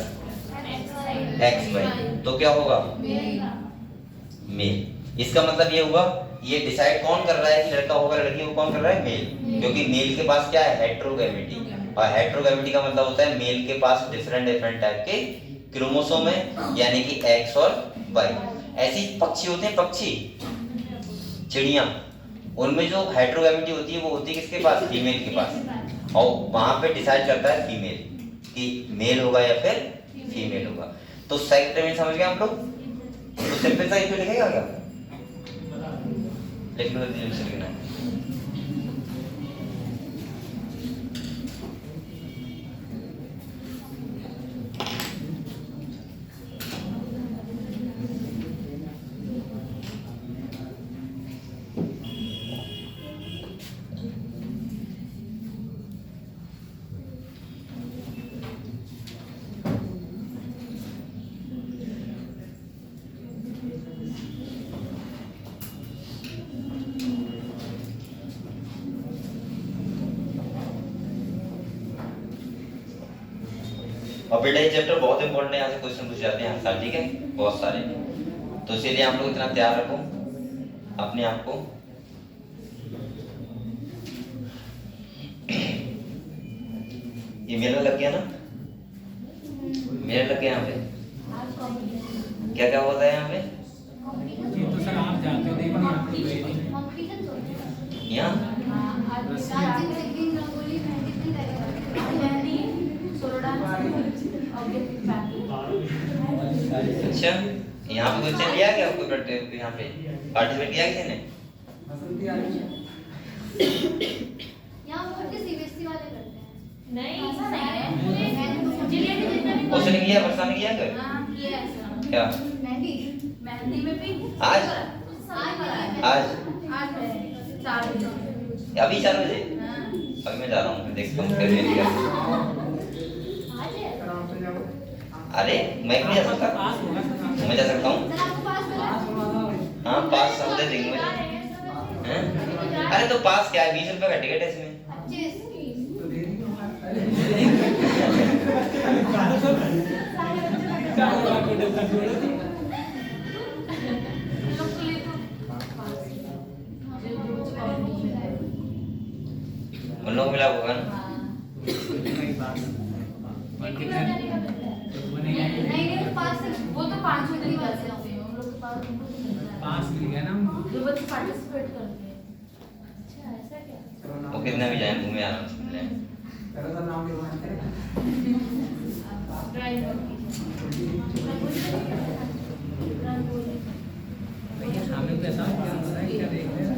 एक्स वाई, तो क्या होगा, मेल। इसका मतलब ये हुआ, ये डिसाइड कौन कर रहा है कि लड़का होगा लड़की, वो कौन कर रहा है, मेल, क्योंकि मेल के पास क्या है, हेटेरोगैमेटी, और हेटेरोगैमेटी का मतलब होता है मेल के पास डिफरेंट टाइप के क्रोमोसोम है, यानी कि एक्स और वाई। ऐसी पक्षी होते हैं, पक्षी चिड़िया, उनमें जो हेटेरोगैमेटी होती है वो होती है किसके पास, फीमेल के पास, और वहां पे डिसाइड करता है फीमेल कि मेल होगा या फिर फीमेल होगा। तो सेक्स में समझ गए आप लोग, तो सिंपल सा इसमें लिखेगा क्या, लिख लो जल्दी से लिखना है। और बेटा ये चैप्टर बहुत इंपॉर्टेंट है, यहाँ से क्वेश्चन पूछ जाते हैं हर साल, ठीक है, बहुत सारे। तो इसीलिए आप लोग इतना तैयार रखो अपने आप को। ये मेला लग गया ना, मेला लग गया यहाँ पे, क्या क्या होता है यहाँ पे, ये तो सर आप जाते हो देखने, आप तो गए नहीं। यहाँ अच्छा, यहाँ पे क्वेश्चन लिया क्या आपको, यहाँ पे पार्टिसिपेट किया किसी ने, उसने किया, वर्षा ने किया क्या, मेहंदी में भी आज अभी 4 बजे, अभी मैं जा रहा हूँ, देखता हूँ कैसे क्या। अरे मैं भी जा सकता, मैं जा सकता हूँ, हाँ पास समझे देंगे मुझे। अरे तो पास क्या है, 20 रुपए का टिकट है इसमें। उन लोग मिला होगा ना, वो तो 5 मिनट की बात है, हम लोग के पास मिल गया ना, जो बच्चे पार्टिसिपेट करते हैं। अच्छा ऐसा क्या, वो कितना भी जाए घूमे आराम से मिले। भैया हमें तो ऐसा क्या हो रहा है, क्या देख रहे हैं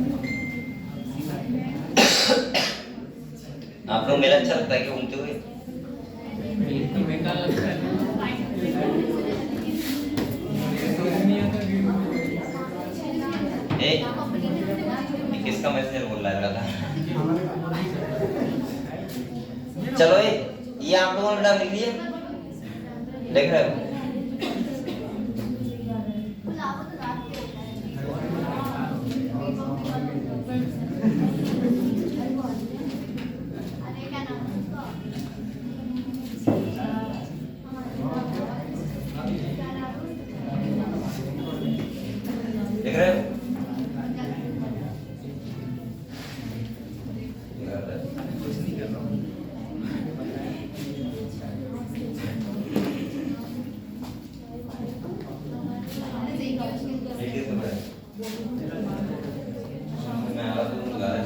आप लोग, मेला अच्छा लगता है कि घूमते हुए, बिल्कुल बेकार लगता है। ये किसका मैसेज बोल रहा है? चलो ये आप लोगों ने बेटा लिख लिया, लिख रहे हो? लिख रहे हो? कुछ नहीं कर रहा हूँ। लिखिए तो मैं आ रहा हूँ लगा रहा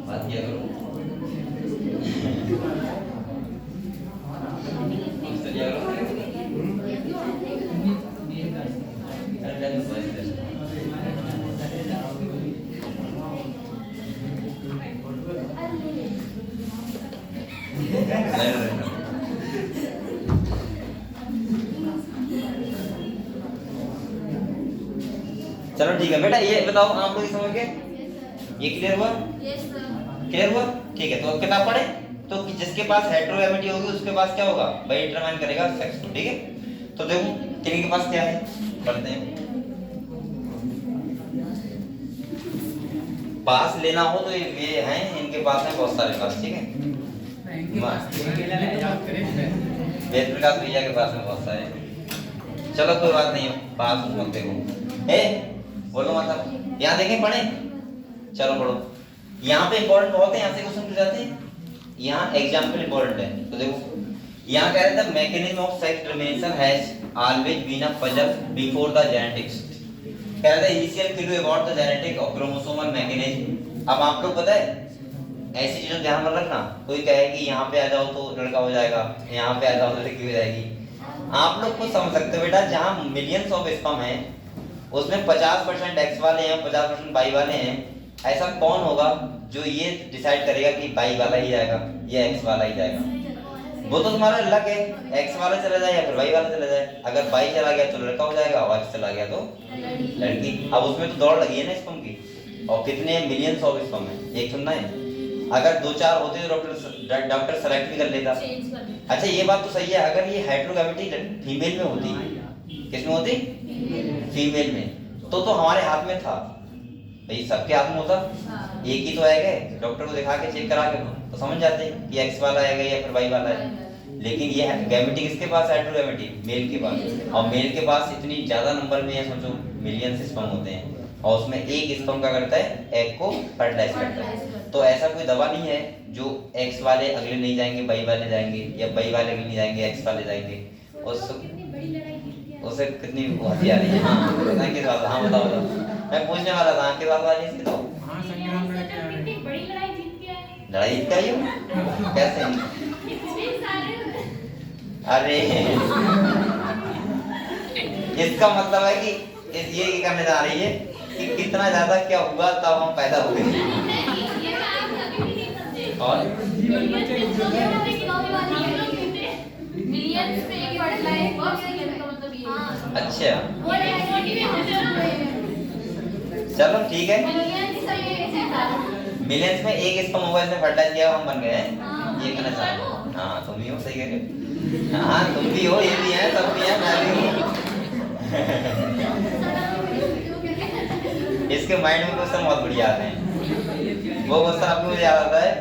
बात किया करो। हमसे लिया करो। अरे ले लो पैसे। ले लो। चलो ठीक है बेटा, ये बताओ आप लोग समझ गए? ये क्लियर हुआ? क्लियर हुआ? ठीक है, तो अब किताब पढ़े तो जिसके पास हेटेरोगैमेटी होगी उसके पास क्या होगा भाई, डिटरमाइन करेगा सेक्स को। ठीक है, तो देखो किन्हीं के पास क्या है, पढ़ते हैं। पास लेना हो तो ये हैं, इनके पास है बहुत सारे पास। ठीक है, इनके पास याद करें वेद प्रकाश भैया के पास में बहुत सारे। चलो कोई बात नहीं, पास मत देखो। ए बोलो मतलब यहाँ देखें, पढ़े? चलो पढ़ो। यहाँ पे इंपॉर्टेंट बहुत है, यहाँ से क्वेश्चन पूछ जाते हैं। यहाँ एग्जाम्पल इंपॉर्टेंट है, तो देखो यहाँ कह रहे थे mechanism of sex determination has always been a puzzle before the genetics. कह रहे थे initial clue about the genetic और क्रोमोसोमल मैकेनिज्म। अब आप लोग पता है ऐसी चीजों ध्यान में रखना, कोई कहे कि यहाँ पे आ जाओ तो लड़का हो जाएगा, यहाँ पे आ जाओ तो लड़की हो जाएगी। आप लोग खुद समझ सकते हो बेटा, जहाँ मिलियंस ऑफ स्पर्म है उसमें 50% एक्स वाले हैं, 50% वाई वाले हैं। ऐसा कौन होगा जो ये डिसाइड करेगा कि वाई वाला ही जाएगा या एक्स वाला ही जाएगा? वो तो तुम्हारा लक है, एक्स वाला चला जाए या फिर वाई वाला चला जाए। अगर वाई चला गया तो लड़का हो जाएगा और एक्स चला गया तो लड़की। अब उसमें तो दौड़ लगी है ना स्पर्म की, और कितने मिलियंस ऑफ स्पर्म है, एक सुनना है। अगर 2-4 होते तो डॉक्टर सेलेक्ट भी कर लेता। अच्छा ये बात तो सही है, अगर ये हेटेरोगैमेटी फीमेल में होती, किसमें होती? फीमेल में, तो हमारे हाथ में था भाई, सबके हाथ में होता। एक ही तो आएगा, डॉक्टर को दिखा के चेक करा के तो समझ जाते कि एक्स वाला आएगा या फिर वाई वाला है। लेकिन ये गैमेटी किसके पास है? हेटेरोगैमेटी मेल के पास। और मेल के पास इतनी ज्यादा नंबर में है, सोचो मिलियंस स्पर्म होते हैं, और उसमें एक स्पर्म का करता है एग को फर्टिलाइज करता है। तो ऐसा कोई दवा नहीं है जो एक्स वाले अगले नहीं जाएंगे वाई वाले जाएंगे, या वाई वाले अगले नहीं जाएंगे एक्स वाले जाएंगे। उसे कितनी हंसी आ रही है। हाँ के साथ, हाँ बताओ बताओ, मैं पूछने वाला था के साथ वाली इसकी। तो हाँ संग्राम लड़के आ रहे हैं। बड़ी लड़ाई जीत के आए। लड़ाई जीत के आई हो? कैसे? अरे इसका मतलब है कि ये करने जा रही है कि कितना ज्यादा क्या हुआ तब हम पैदा हुए। और जीवन में मिलियंस पे एक पढ़ है बहुत सही है, मतलब ये अच्छा वो चलो ठीक है, मिलियंस सही है। मिलियंस में एक स्पर्म होगा, इसने फर्टिलाइज किया, हम बन गए हैं। ये कहना चाह रहा हूं। हाँ तुम ही हो, सही कह रहे हो। हाँ तुम भी हो, ये भी है, सब भी है, मैं भी हूँ। इसके माइंड में क्वेश्चन बहुत बढ़िया आते हैं। वो क्वेश्चन आपको मुझे याद आता है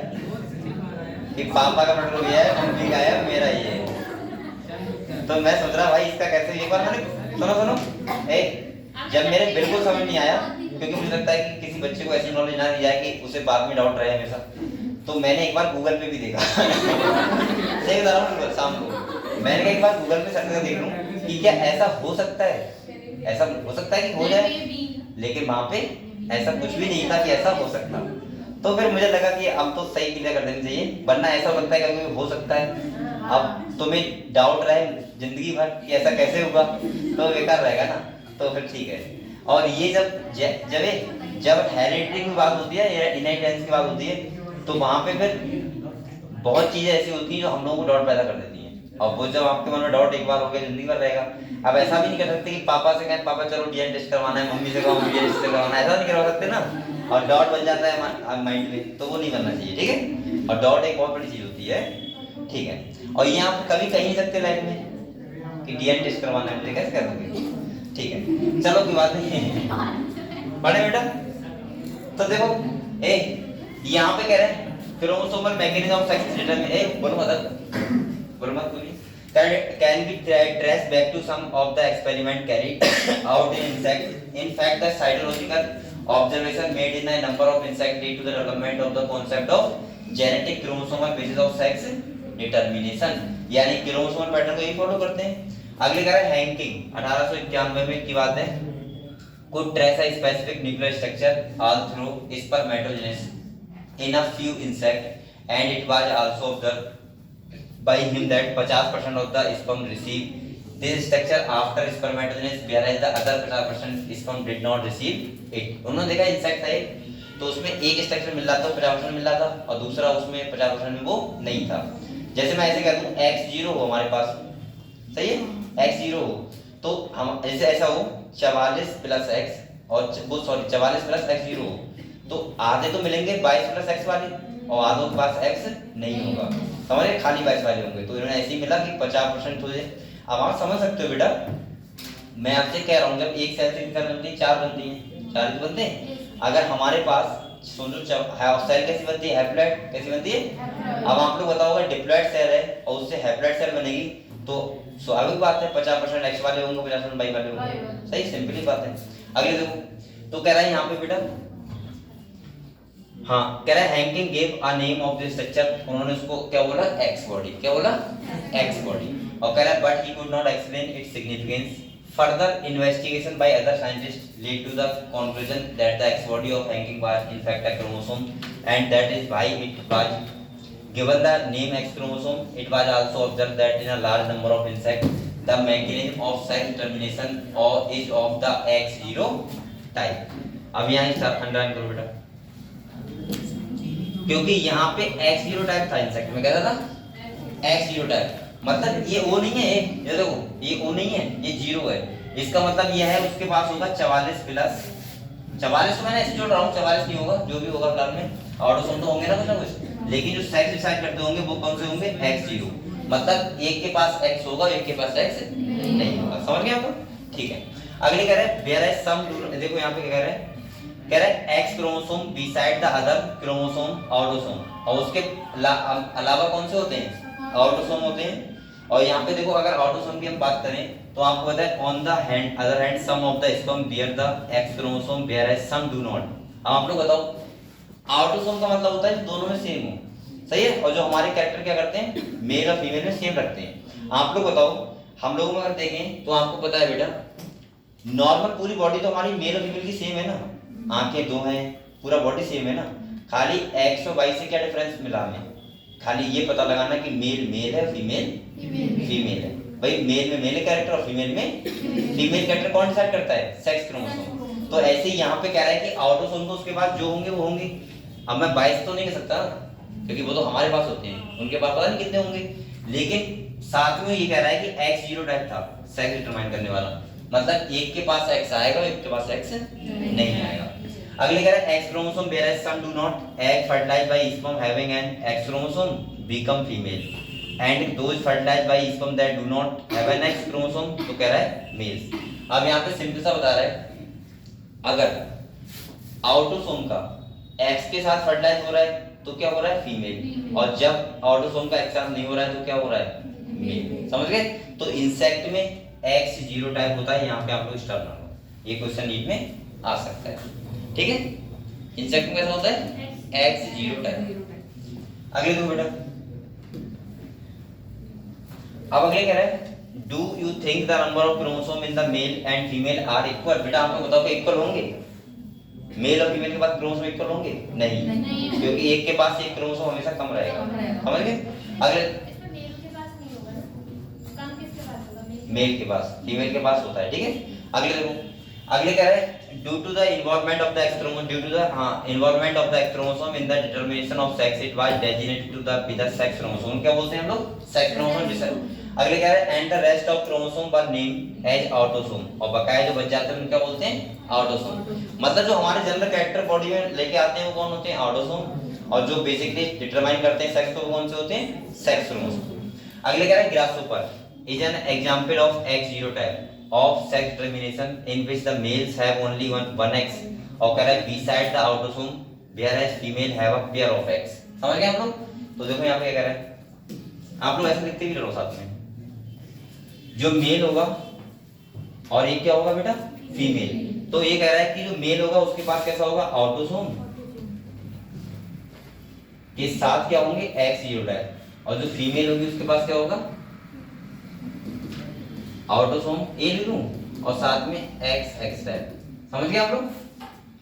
कि पापा का पेट्रोल ये है, मम्मी का है, मेरा ये है। तो मैं सोच रहा भाई इसका कैसे, एक बार मैंने सुनो जब मेरे बिल्कुल समझ नहीं आया, क्योंकि मुझे लगता है कि किसी बच्चे को ऐसी नॉलेज ना दी जाए कि उसे बाद में डाउट रहे हमेशा, तो मैंने एक बार गूगल पे भी देखा सही बता रहा हूँ, शाम को मैंने कहा एक बार गूगल पे सर्च कर देख लूं कि क्या ऐसा हो सकता है, ऐसा हो सकता है कि हो जाए, लेकिन वहां पे ऐसा कुछ भी नहीं था कि ऐसा हो सकता। तो फिर मुझे लगा कि अब तो सही क्लियर कर देनी चाहिए, वरना ऐसा हो सकता है कभी हो सकता है, अब तुम्हें डाउट रहे जिंदगी भर कि ऐसा कैसे होगा तो बेकार रहेगा ना, तो फिर ठीक है। और ये जब हेरिडिटी की बात होती है या इनहेरिटेंस की बात होती है, तो वहां पे फिर बहुत चीजें ऐसी होती हैं जो हम लोगों को डाउट पैदा कर देती हैं, और वो जब आपके मन में डाउट एक बार हो गया जिंदगी भर रहेगा। अब ऐसा भी नहीं कर सकते कि पापा से कहें पापा चलो डीएनए टेस्ट करवाना है, मम्मी से कहो डीएनए टेस्ट करवाना है, ऐसा नहीं करवा सकते ना, और डाउट बन जाता है माइंड में, तो वो नहीं करना चाहिए, ठीक है। और डाउट एक बहुत बड़ी चीज होती है, ठीक है। और ये आप कभी कह नहीं सकते लाइफ में कि डीएनए टेस्ट करवाना है, मुझे कैसे कर दोगे, ठीक है। चलो कोई बात नहीं पढ़े बेटा। तो देखो यहाँ पे कह रहे हैं chromosomal mechanism of sex determination, बोलो मत बोलिए, can be traced back to some of the experiment carried out in insects. In fact, the cytological observation made in a number of insects lead to the development of the concept of genetic chromosomal basis of sex determination. यानी chromosomal pattern को ही follow करते हैं। अगले कह रहा है Henking 1891 में की बात है, could trace a specific nuclear structure all through spermatogenesis in a few insects, and it was also observed by him that 50% of the sperm receive this structure after spermatogenesis, whereas the other 50% sperm did not receive it. उन्होंने देखा insect है तो उसमें एक structure मिल रहा था, 50% मिल रहा था, और दूसरा उसमें 50% में वो नहीं था। जैसे मैं ऐसे कह दूं x0 हो हमारे पास, सही है, x0 हो तो हम जैसे ऐसा हो 44 प्लस x और वो सॉरी 44 प्लस x0 हो, तो आधे तो मिलेंगे 22 प्लस x वाले, और आधों के पास x नहीं होगा, समझे, खाली 22 वाले होंगे। तो इन्होंने ऐसे ही मिला कि 50% हो जाए। अब आप समझ सकते हो बेटा, मैं आपसे कह रहा हूँ जब एक सेल से कितनी बनती है, 4 बनती हैं, 4 ही बनते हैं। अगर हमारे पास सोचो सेल कैसी बनती है, हैप्लॉइड कैसी बनती है। अब आप लोग बताओगे डिप्लॉइड सेल है और उससे हैप्लॉइड सेल बनेगी, तो स्वाभाविक बात है 50% x वाले होंगे, 50% y वाले होंगे, सही, सिंपल ही बात है। अगले देखो, तो कह रहा है यहाँ पे बेटा, हाँ कह रहा है Henking gave a name of this structure, उन्होंने उसको क्या बोला, एक्स बॉडी, क्या बोला, एक्स बॉडी। और कह रहा है but he could not explain its significance. Further investigation by other scientist lead to the conclusion that the X body of Henking was in fact a chromosome, and that is why it was given the name X chromosome. It was also observed that in a large number of insects the mechanism of sex determination or is of the X0 type. अब यहाँ star underline करो बेटा, क्योंकि यहाँ पे X0 type था insect में, कहता था X0 टाइप, मतलब ये O नहीं है, ये देखो ये O नहीं है, ये 0 है, इसका मतलब ये है उसके पास होगा 44 प्लस 44, तो मैंने ऐसे जोड़ रहा हूँ, 44 नहीं होगा, जो भी होगा फिलहाल में ऑटोसोम तो होंगे ना कुछ ना कुछ, लेकिन जो सेक्स डिसाइड करते होंगे वो कौन से होंगे, X0, मतलब एक के पास X होगा, एक के पास X नहीं होगा, समझ गए आपको, ठीक है। अगले कह रहे हैं वेयर इज सम, देखो यहाँ पे क्या कह रहे हैं X chromosome beside the other chromosome autosome, और उसके अलावा कौन से होते हैं, ऑटोसोम होते हैं। और यहाँ पे देखो अगर ऑटोसोम की हम बात करें तो आपको पता है on the hand other hand some of the sperm bear the X chromosome whereas some do not. अब आप लोग बताओ, ऑटोसोम का मतलब होता है दोनों में सेम हो, सही है, और जो हमारे कैरेक्टर क्या करते हैं, मेल और फीमेल में सेम रखते हैं। आप लोग बताओ, हम लोगों में अगर देखें तो आपको पता है बेटा, नॉर्मल पूरी बॉडी तो हमारी मेल और फीमेल की सेम है ना, आंखें 2 हैं, पूरा बॉडी सेम है ना, खाली X और Y से क्या डिफरेंस मिला हमें, खाली ये पता लगाना कि मेल मेल है, फीमेल फीमेल है। भाई मेल में मेल कैरेक्टर और फीमेल में फीमेल कैरेक्टर कौन डिसाइड करता है, सेक्स क्रोमोसोम। तो ऐसे ही यहाँ पे कह रहा है कि ऑटोसोम तो उसके पास जो होंगे वो होंगे। अब मैं 22 तो नहीं कह सकता क्योंकि वो तो हमारे पास होते हैं, उनके पास पता नहीं कितने होंगे, लेकिन साथ में ये कह रहा है कि X0 टाइप था सेक्स डिटरमाइन करने वाला, मतलब एक के पास X आएगा, एक के पास X नहीं आएगा। अगले कह रहा है X chromosome whereas some do not, egg fertilized by sperm having an X chromosome become female, and those fertilized by sperm that do not have an X chromosome तो कह रहा है males। अब यहाँ पे सिंपल सा बता रहा है, अगर ऑटोसोम का एक्स के साथ फर्टिलाइज हो रहा है तो क्या हो रहा है, फीमेल, और जब ऑटोसोम का एक्स साथ नहीं हो रहा है तो क्या हो रहा है, मेल। समझ गए? तो इंसेक्ट में एक्स जीरो टाइप होता है, यहाँ पे आप लोग स्टार मानो, ये क्वेश्चन नीट में आ सकता है। ठीक है, इंसेक्ट में कैसा होता है, एक्स जीरो टाइप। अगले दो बेटा, अब अगले कह रहे हैं do you think the number of chromosome in the male and female are equal. बेटा आपको बताओ कि इक्वल होंगे, मेल और फीमेल के पास क्रोमोसोम इक्वल होंगे? नहीं, क्योंकि एक के पास एक क्रोमोसोम हमेशा कम रहेगा। समझ गए? अगले इसमें मेल के पास नहीं होगा ना, कम किसके पास होगा, मेल के पास, फीमेल के पास होता है। ठीक है, अगले देखो, अगले कह रहे हैं due to the involvement of the X chromosome, due to the involvement of the X chromosome in the determination of sex it was designated to the with the sex chromosome. क्या बोलते हैं हम लोग, सेक्स क्रोमोसोम जिसे। अगले कह रहे हैं and the rest of chromosome were name as autosome, और बकाया जो बच जाते हैं उनको क्या बोलते हैं, ऑटोसोम। मतलब जो हमारे जनरल कैरेक्टर बॉडी में लेके आते हैं वो कौन होते हैं, ऑटोसोम, और जो बेसिकली डिटरमाइन करते हैं सेक्स को वो कौन से होते हैं, सेक्स क्रोमोसोम। अगले कह रहे हैं grasshopper is an example of X genotype of sex determination in which the males have only one X, और कह रहा है beside the autosome whereas female have a pair of X। समझ गए हम लोग? तो देखो यहाँ पे क्या कह रहा है, आप लोग ऐसे लिखते भी रहो साथ में, जो मेल होगा और ये क्या होगा बेटा, फीमेल। तो ये कह रहा है कि जो मेल होगा उसके पास कैसा होगा, ऑटोसोम के साथ क्या होंगे, एक्स जीनोटाइप, और जो फीमेल होगी उसके पास क्या होगा, ऑटोसोम ए लिख लूं और साथ में एक्स एक्स टाइप। समझ गए आप लोग?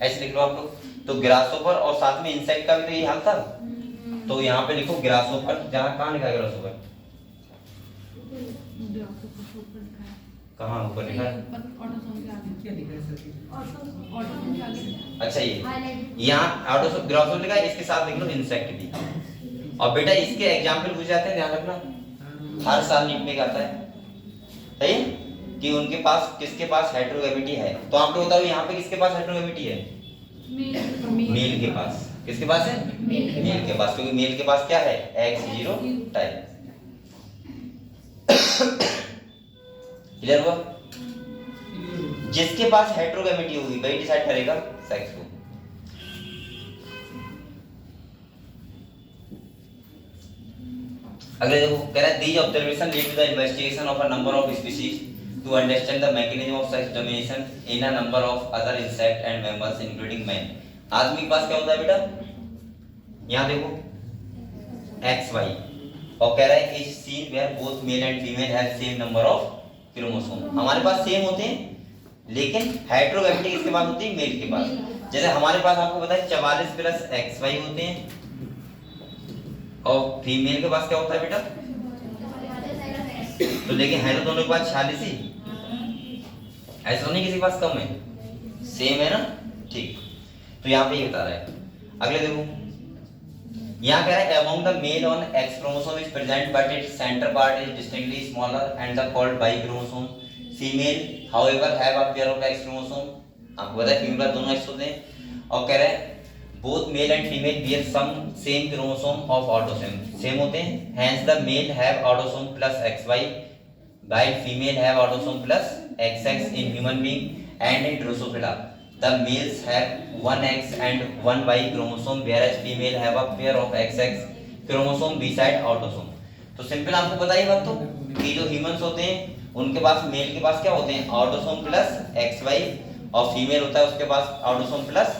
ऐसे लिख लो आप लोग। तो ग्रासहोपर और साथ में इंसेक्ट का भी तो ये हाल था, तो यहाँ पे लिखो ग्रासहोपर, जहाँ कहाँ लिखा है ग्रासहोपर, कहाँ ऊपर लिखा है, क्या लिखा है सर? अच्छा ये यहाँ ऑटोसोम ग्रासहोपर लिखा है, इसके साथ लिख लो इंसेक्ट भी। और बेटा इसके एग्जाम्पल पूछ जाते हैं, ध्यान रखना, हर साल नीट में आता है, सही है? कि उनके पास किसके पास हेटेरोगैमेटी है। तो आप लोग बताओ यहाँ पे किसके पास हेटेरोगैमेटी है, मेल के पास। किसके पास है, मेल के पास, क्योंकि मेल के पास क्या है, एक्स जीरो टाइप। क्लियर हुआ? जिसके पास हेटेरोगैमेटी होगी वही डिसाइड करेगा सेक्स को। अगले देखो, कह रहा है these observation lead to the investigation of a number of species to understand the mechanism of sex domination in a number of other insect and mammals including man. आदमी के पास क्या होता है बेटा, यहाँ देखो एक्स वाई, और कह रहा है is seen where both male and female have same number of chromosome. हमारे पास सेम होते हैं लेकिन हेटेरोगैमेटी किसके पास होती है, मेल के पास। जैसे हमारे पास आपको पता है 44 प्लस एक्स वाई होते हैं, और फीमेल के पास क्या होता है बेटा, तो लेकिन है तो दोनों के पास 46 ही, ऐसा नहीं किसी के पास कम है, सेम है ना। ठीक, तो यहाँ पे ये बता रहा है। अगले देखो, यहाँ कह रहा है among the male on X chromosome is present but its centre part is distinctly smaller and the called Y chromosome. Female however have a pair of X chromosome. आपको पता है फीमेल का दोनों एक्स होते हैं, और कह रहा है both male and female bear some same chromosome of autosome, same होते हैं, hence the male have autosome plus XY while female have autosome plus XX in human being and in Drosophila the males have one X and one Y chromosome whereas female have a pair of XX chromosome beside autosome। तो simple आपको पता ही बात, तो कि जो humans होते हैं उनके पास मेल के पास क्या होते हैं, ऑटोसोम प्लस XY, और फीमेल होता है उसके पास ऑटोसोम प्लस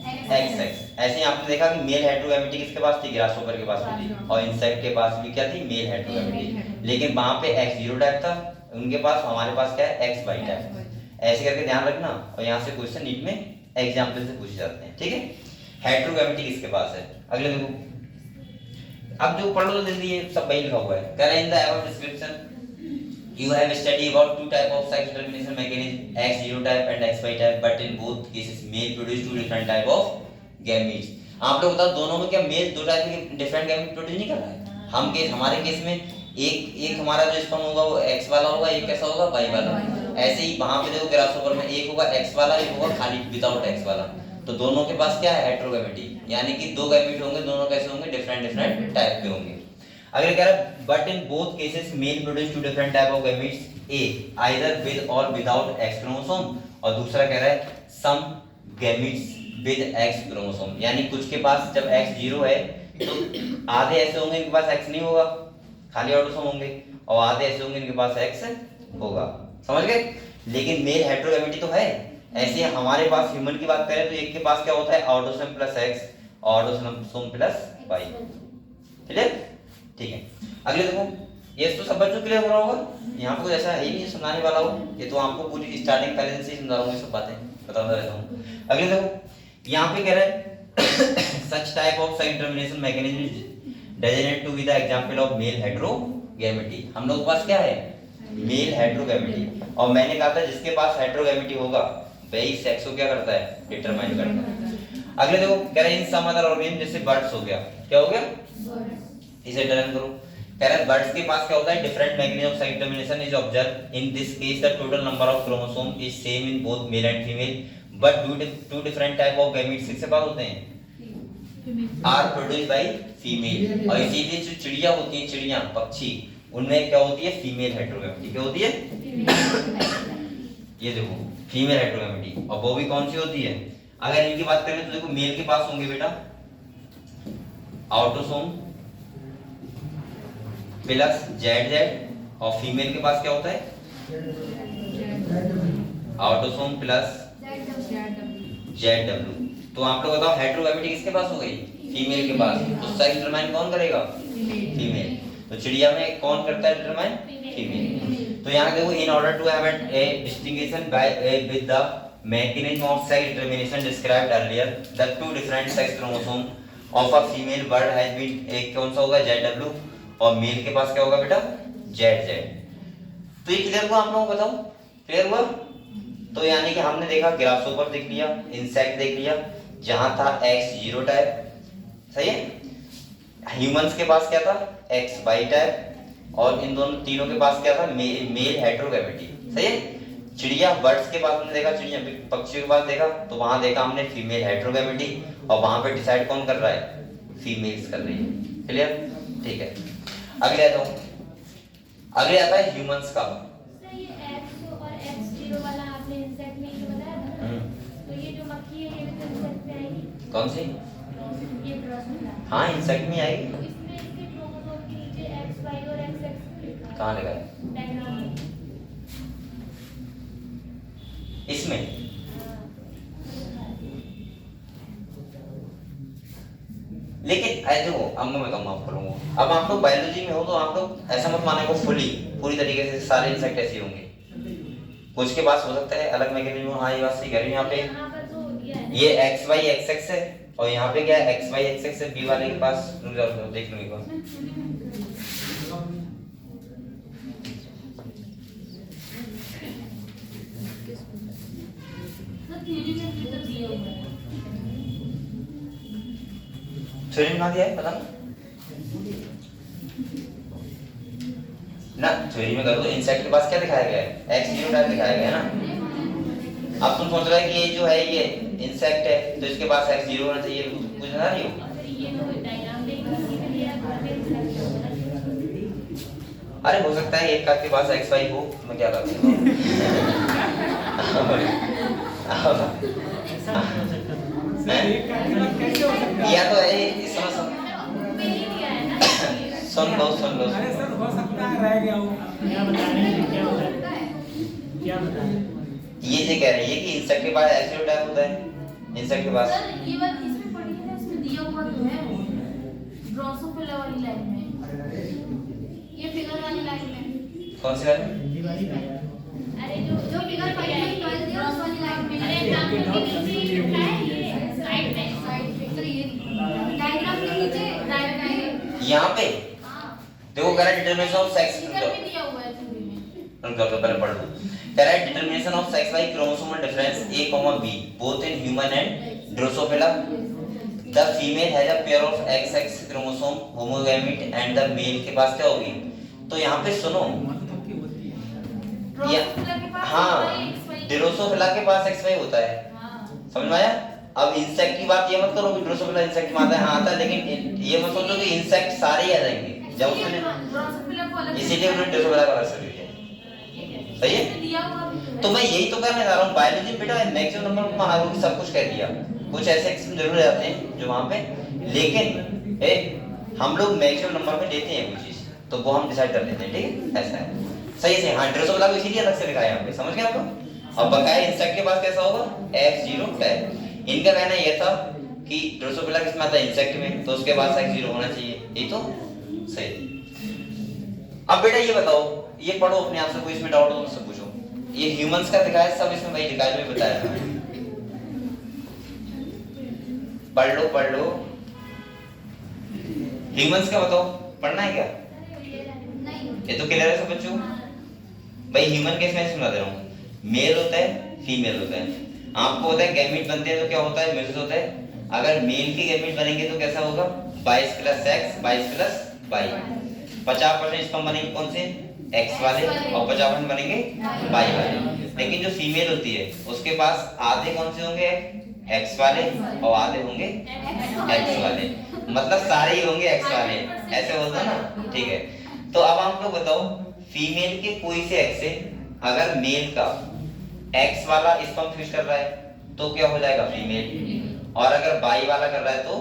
XX। ऐसे ही आपने देखा कि मेल हेटेरोगैमेटी किसके पास थी, ग्रासहोपर के पास थी, और इंसेक्ट के पास भी क्या थी, मेल हेटेरोगैमेटी, लेकिन वहां पे एक्स जीरो टाइप था, उनके पास, हमारे पास क्या है, एक्स वाई टाइप। ऐसे करके ध्यान रखना, और यहाँ से क्वेश्चन नीट में एग्जाम्पल से पूछे जाते हैं। ठीक है, हेटेरोगैमेटी किसके पास है। अगले देखो, अब जो पढ़ लो जल्दी, ये सब वही लिखा हुआ है। कह रहे हैं in the above description you have studied about two type of sex determination mechanism, X zero type and XY type, but in both cases male produce two different type of gametes। आप लोग बताओ दोनों में क्या mail दो type के different gamete produce नहीं कर रहा है। हमारे केस में एक हमारा जो स्पर्म होगा वो X वाला होगा, एक कैसा होगा, Y वाला। ऐसे ही वहां पे देखो ग्रासहोपर में एक होगा X वाला, एक होगा खाली विदाउट X वाला। तो दोनों के पास क्या है, हेटेरोगैमेटी, यानी कि दो गैमेट होंगे, दोनों कैसे होंगे, डिफरेंट टाइप के होंगे। अगले कह रहा है but in both cases male produce two different type of gametes, a either with or without X chromosome, और दूसरा कह रहा है some gametes with X chromosome, यानी कुछ के पास जब एक्स 0 है तो आधे ऐसे होंगे इनके पास एक्स नहीं होगा, खाली ऑटोसोम होंगे, और आधे ऐसे होंगे इनके पास एक्स होगा, समझ गए। लेकिन मेल हेटेरोगैमेटी तो है। ऐसे हमारे पास ह्यूमन की बात करें तो एक के पास क्या होता है, autosome plus X, autosome plus Y, clear, ठीक है। अगले देखो, ये तो सब बच्चों क्लियर हो रहा होगा, यहाँ पे कुछ ऐसा है ही नहीं समझाने वाला हो, ये तो आपको पूरी स्टार्टिंग पहले से ही समझा रहा हूँ, ये सब बातें बताता रहता हूँ। अगले देखो, यहाँ पे कह रहे हैं such type of sex determination mechanism designate to be the example of male heterogamety. हम लोग के पास क्या है, मेल हेटेरोगैमेटी, और मैंने कहा था जिसके पास हेटेरोगैमेटी होगा वही सेक्स को क्या करता है, डिटरमाइन करता है। अगले देखो, कह रहे हैं इन सम अदर ऑर्गेनिज्म, जैसे बर्ड्स हो गया, क्या हो गया, इसे टर्न करो, कह रहा है बर्ड्स के पास क्या होता है, different mechanism of sex determination is observe, in this case the total number of chromosome is same in both male and female but two different type of gametes किसके पास होते हैं, आर प्रोड्यूस्ड बाय फीमेल। और इसीलिए जो चिड़िया होती हैं, चिड़िया पक्षी, उनमें क्या होती है, फीमेल हेटेरोगैमेटी, क्या होती है, ये देखो फीमेल हेटेरोगैमेटी, और वो भी कौन सी होती है, अगर इनकी बात करें तो देखो मेल के पास होंगे बेटा ऑटोसोम प्लस जेड, और फीमेल के पास क्या होता है, ऑटोसोम प्लस जेड डब्ल्यू। तो आप लोग बताओ हेटेरोगैमेटी किसके पास हो गई, फीमेल के पास, तो सेक्स डिटरमाइन कौन करेगा, फीमेल। तो चिड़िया में कौन करता है डिटरमाइन, फीमेल। तो यहाँ देखो, in order to have a distinction by with the mechanism of sex determination described earlier, the two different sex chromosome of a female bird has been, एक कौन सा होगा, ZW, और मेल के पास क्या होगा बेटा, ZZ। तो ये क्लियर हुआ आप लोगों को, बताओ क्लियर हुआ। तो यानी कि हमने देखा ग्रासहोपर देख लिया, इंसेक्ट देख लिया, जहां था X0 टाइप, सही है, ह्यूमंस के पास क्या था, XY टाइप, और इन दोनों तीनों के पास क्या था, मेल हेटेरोगैमेटी, सही है। चिड़िया बर्ड्स के पास हमने देखा, चिड़िया पक्षियों के पास देखा, तो वहां देखा हमने फीमेल हेटेरोगैमेटी, और वहां पे डिसाइड कौन कर रहा है, फीमेल्स कर रही है, क्लियर, ठीक है। अगले आता हूं, अगले आता है ह्यूमंस का। सर ये X और X0 वाला आपने इंसेक्ट में ये बताया था ना, तो ये जो मक्खी है ये भी तो इंसेक्ट में आएगी, कौन सी, ये ड्रोसोफिला, हाँ इंसेक्ट में आएगी। तो इसमें इसके क्रोमोसोम के नीचे XY और XX लिखा है, कहाँ लिखा है, डायग्राम में, इसमें लेकिन ऐसे हो, अब मैं बताऊंगा आपको लोगों, अब आप लोग बायोलॉजी में हो तो आप लोग ऐसा मत माने को पूरी तरीके से सारे इंसेक्ट ऐसे होंगे, कुछ के पास हो सकता है अलग मैकेनिज्म। हाँ ये बात सही कह रही हूँ, यहाँ पे यहाँ पर तो ये है ना, ये XY XX है, और यहाँ पे क्या है, XY XX है, बी वाले के पास, रुक जाओ देख लो एक बार, थ्योरी में दिया है पता ना, थ्योरी में करो, इंसेक्ट के पास क्या दिखाया गया है, X0 टाइप दिखाया गया है ना। अब तुम सोच रहे हो कि ये जो है ये इंसेक्ट है तो इसके पास X0 होना चाहिए, कुछ ना रही हो, ये तो डायग्राम देख लो, ये भी लिया है, अरे हो सकता है एक का के पास XY हो, मैं क्या कर सकता हूँ ऐसा नहीं हो सकता। सर एक का मतलब कैसे हो सकता है, या तो है सुनो मेरी दिया है ना, सुन लो अरे सर हो सकता है रह गया हो, क्या बता रहे हैं, क्या बता रहे हैं, क्या बता रहे हैं, ये जो कह रही है कि इंसेक्ट के पास X0 टाइप होता है, इंसेक्ट के पास सर ये बात इसमें पढ़ी है ना, इसमें दिया हुआ तो है ड्रोसोफिला वाली लाइन में, ये फिगर वाली लाइन में, कौन सी वाली, हिंदी वाली का अरे जो फिगर पढ़ी है ट्वेल्थ दिया उस वाली लाइन में, अरे एग्जाम में नीचे ही लिखा है, ये साइड में, तो ये डायग्राम के नीचे डायग्राम है यहाँ पे हां, देखो कह रहा है डिटरमिनेशन ऑफ सेक्स, फिगर में दिया हुआ है थ्योरी में, रुक जाओ पहले पढ़ लो, कह रहा है determination of sex by chromosomal difference A, B both in human and drosophila, the female has a pair of XX chromosome homogamete and the male के पास क्या होगी। तो यहाँ पे सुनो, मतलब की होती है, ड्रोसोफिला के पास हाँ ड्रोसोफिला के पास XY होता है, हां, समझ में आया। अब इंसेक्ट की बात ये मत करो कि ड्रोसोफिला इंसेक्ट में आता है, हाँ आता है, लेकिन ये मत सोचो कि इंसेक्ट सारे ही आ जाएंगे जब उसने, ड्रोसोफिला को अलग इसीलिए उन्होंने ड्रोसोफिला का अलग से दिया, सही है। दिया हुआ भी तो मैं यही तो कहने जा रहा हूँ, बायोलॉजी बेटा मैक्सिमम नंबर को माना कि सब कुछ कह दिया, कुछ ऐसे किस्म जरूर आते हैं जो वहां पे, लेकिन हम लोग मैक्सिमम नंबर में लेते हैं कोई चीज, तो वो हम डिसाइड कर लेते हैं, ठीक है, ऐसा है। सही से हाँ, ड्रोसोफिला को इसीलिए अलग से लिखा है यहाँ पे, समझ गए आप लोग। और बकाया इंसेक्ट के पास कैसा होगा, X0 टैग। इनका कहना ये था कि ड्रोसोफिला किसमें आता है, इंसेक्ट में, तो उसके पास X0 होना चाहिए, ये तो सही। अब बेटा ये बताओ, ये पढ़ो अपने आप से, कोई इसमें डाउट हो तो मुझसे पूछो। ये ह्यूमंस का दिखाया है, सब इसमें वही लिखा है जो मैं बताया था। पढ़ लो। ह्यूमंस का बताओ, पढ़ना है क्या? ये तो क्लियर है सब बच्चों। भाई ह्यूमन केस में सुना दे रहा हूँ, मेल होता है, फीमेल होता है। आपको होता है गैमीट बनते हैं तो क्या होता है, मिक्स होता है। अगर मेल के गैमीट बनेंगे तो कैसा होगा, 22 + X 22 + Y। 50% स्पर्म बनेंगे कौन से, X वाले, और 50% बनेंगे Y वाले। लेकिन जो फीमेल होती है उसके पास आधे कौन से होंगे, X वाले, और आधे होंगे X वाले, मतलब सारे ही होंगे X वाले, ऐसे होता है ना, ठीक है। तो अब आप लोग बताओ, फीमेल के कोई से X से अगर मेल का X वाला स्पर्म फ्यूज कर रहा है तो क्या हो जाएगा, फीमेल, और अगर Y वाला कर रहा है तो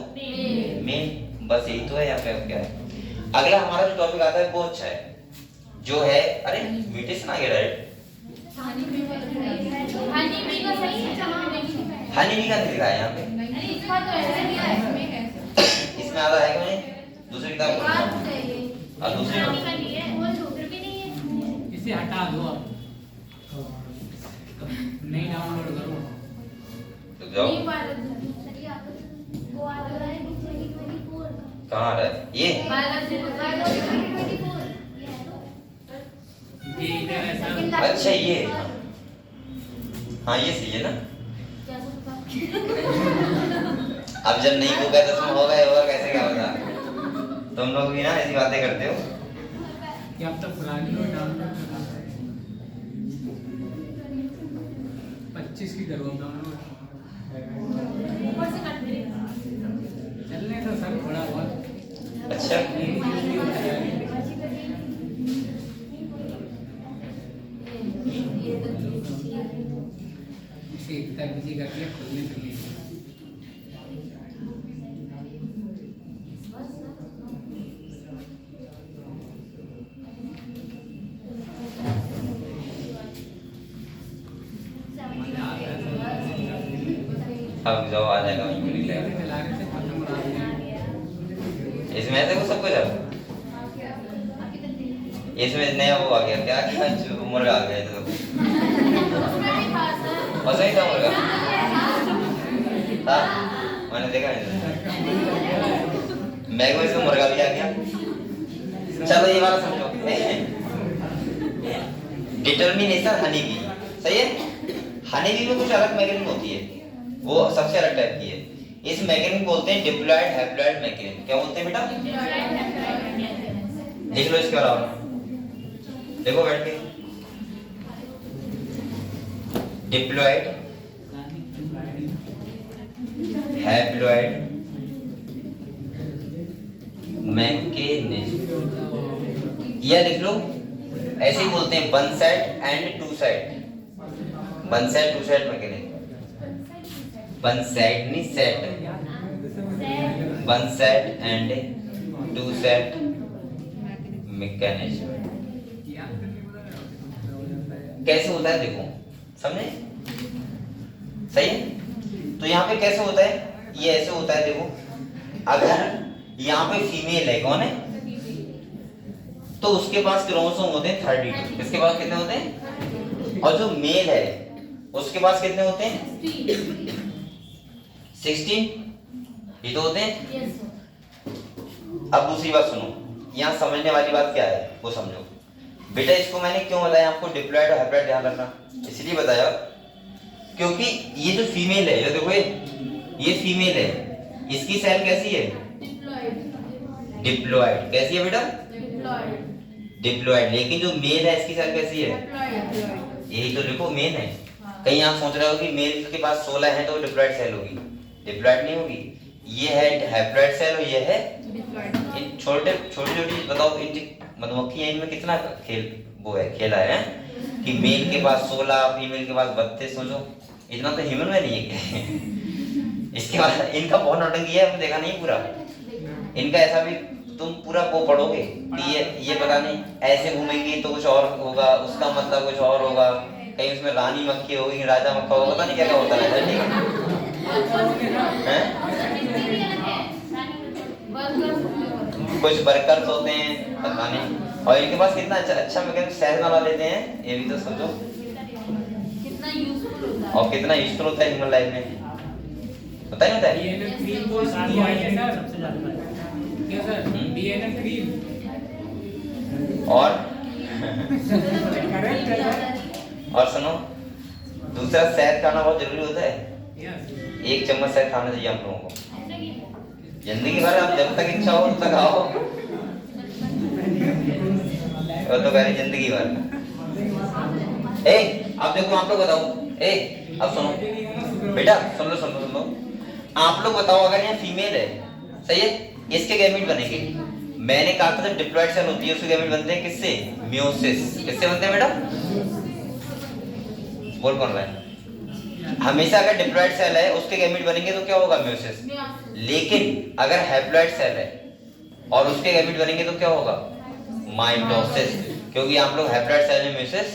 मेल। बस यही तो है यहाँ पे, क्या है। अगला हमारा जो टॉपिक आता है वो अच्छा है, जो है, अरे म्यूटेशन आ गया डायरेक्ट। हनी बी का लिखा है यहाँ पे, इसमें आधा है कि नहीं, दूसरी किताब और दूसरी इसे हटा दो अब, नहीं डाउनलोड करो। तो जाओ, कहाँ आ रहा है ये, इधर ऐसा अच्छा ये, हाँ ये सही है ना। अब जब नहीं होगा तो तुम होगा कैसे, क्या होगा, तुम लोग भी ना ऐसी बातें करते हो। कि अब तक पुरानी लो डाउनलोड करो, 25 की करो डाउनलोड, चलने तो सर थोड़ा बहुत। अच्छा इसे इतना बिजी करके खुलने के लिए अब जाओ, आ जाएगा चला रहे थे, खत्म रहा है। इसमें ऐसे को सब कुछ है, इसमें नया वो आ गया, क्या क्या मुर्गा आ गया, तो सही था मुर्गा था, मैंने देखा नहीं, मैं को इसमें मुर्गा भी आ गया। चलो ये वाला समझो, डिटर्मिनेशन हनी बी, सही है। हनी बी में कुछ अलग मैकेनिज्म होती है, वो सबसे अलग टाइप की है। इस मैकेनिज्म बोलते हैं डिप्लॉयड हैप्लॉयड मैकेनिज्म। क्या बोलते हैं बेटा, देख लो इसके अलावा, देखो बैठ के, डिप्लॉयड हैप्लॉयड मैकेनिज्म, या लिख लो ऐसे ही बोलते हैं, one side and two side, one side two side mechanism, one side नहीं set, one side and two side mechanism. कैसे होता है देखो, समझे, सही है। तो यहाँ पे कैसे होता है, ये ऐसे होता है, देखो अगर यहाँ पे फीमेल है, कौन है, तो उसके पास क्रोमोसोम होते हैं 32, इसके पास कितने होते हैं, और जो मेल है उसके पास कितने होते हैं, 16, ये तो होते हैं। अब दूसरी बात सुनो, यहाँ समझने वाली बात क्या है वो समझो बेटा। इसको मैंने क्यों बताया आपको, डिप्लॉयड और हैप्लॉयड ध्यान रखना, इसलिए बताया क्योंकि ये जो फीमेल है, ये देखो ये फीमेल है, इसकी सेल कैसी है, डिप्लॉयड। कैसी है बेटा, डिप्लॉयड। लेकिन जो मेल है इसकी सेल कैसी है, यही तो लिखो मेल है। कहीं आप सोच रहे हो कि मेल के पास 16 है तो डिप्लॉयड सेल होगी, डिप्लॉयड नहीं होगी। ये है हैप्लॉयड सेल और ये है इन छोटे छोटी बताओ, इन मधुमक्खी इनमें कितना खेल वो है, खेला है कि मेल के पास 16, फीमेल के पास 32। सोचो इतना तो ह्यूमन में नहीं है इसके बाद इनका बहुत नौटंकी है, हमने देखा नहीं पूरा इनका। ऐसा भी तुम पूरा वो पढ़ोगे कि ये पता नहीं ऐसे घूमेंगे तो कुछ और होगा, उसका मतलब कुछ और होगा, कहीं उसमें रानी मक्खी होगी, राजा मक्खा होगा, पता नहीं क्या क्या होता है, ठीक है? कुछ वर्कर्स होते हैं पता नहीं, और इनके पास कितना अच्छा मैकेनिक शहर बना लेते हैं, ये भी तो सोचो कितना यूजफुल होता है और कितना यूजफुल होता है ह्यूमन लाइफ में, पता नहीं होता है। डीएनए क्रीम को दिया है सर, सबसे ज्यादा क्या सर? डीएनए क्रीम और करेक्ट और सुनो, दूसरा शहद खाना बहुत जरूरी होता है। यस 1 चम्मच शहद खाना चाहिए हम लोगों को जिंदगी भर, आप जब तक इच्छा हो तब तक खाओ, वो तो कह रही जिंदगी भर। अब देखो आप लोग बताओ, अब सुनो बेटा, सुन लो, आप लोग बताओ, अगर यहाँ फीमेल है, सही है, इसके गैमेट बनेंगे। मैंने कहा था जब डिप्लॉयड सेल होती है उसके गैमेट बनते हैं किससे? मियोसिस। किससे बनते हैं बेटा? बोल कौन रहा है? हमेशा अगर डिप्लॉयड सेल है उसके गैमेट बनेंगे तो क्या होगा? मियोसिस। लेकिन अगर हैप्लॉयड सेल है और उसके गैमेट बनेंगे तो क्या होगा? माइटोसिस। क्योंकि आप लोग हैप्लॉयड सेल में मियोसिस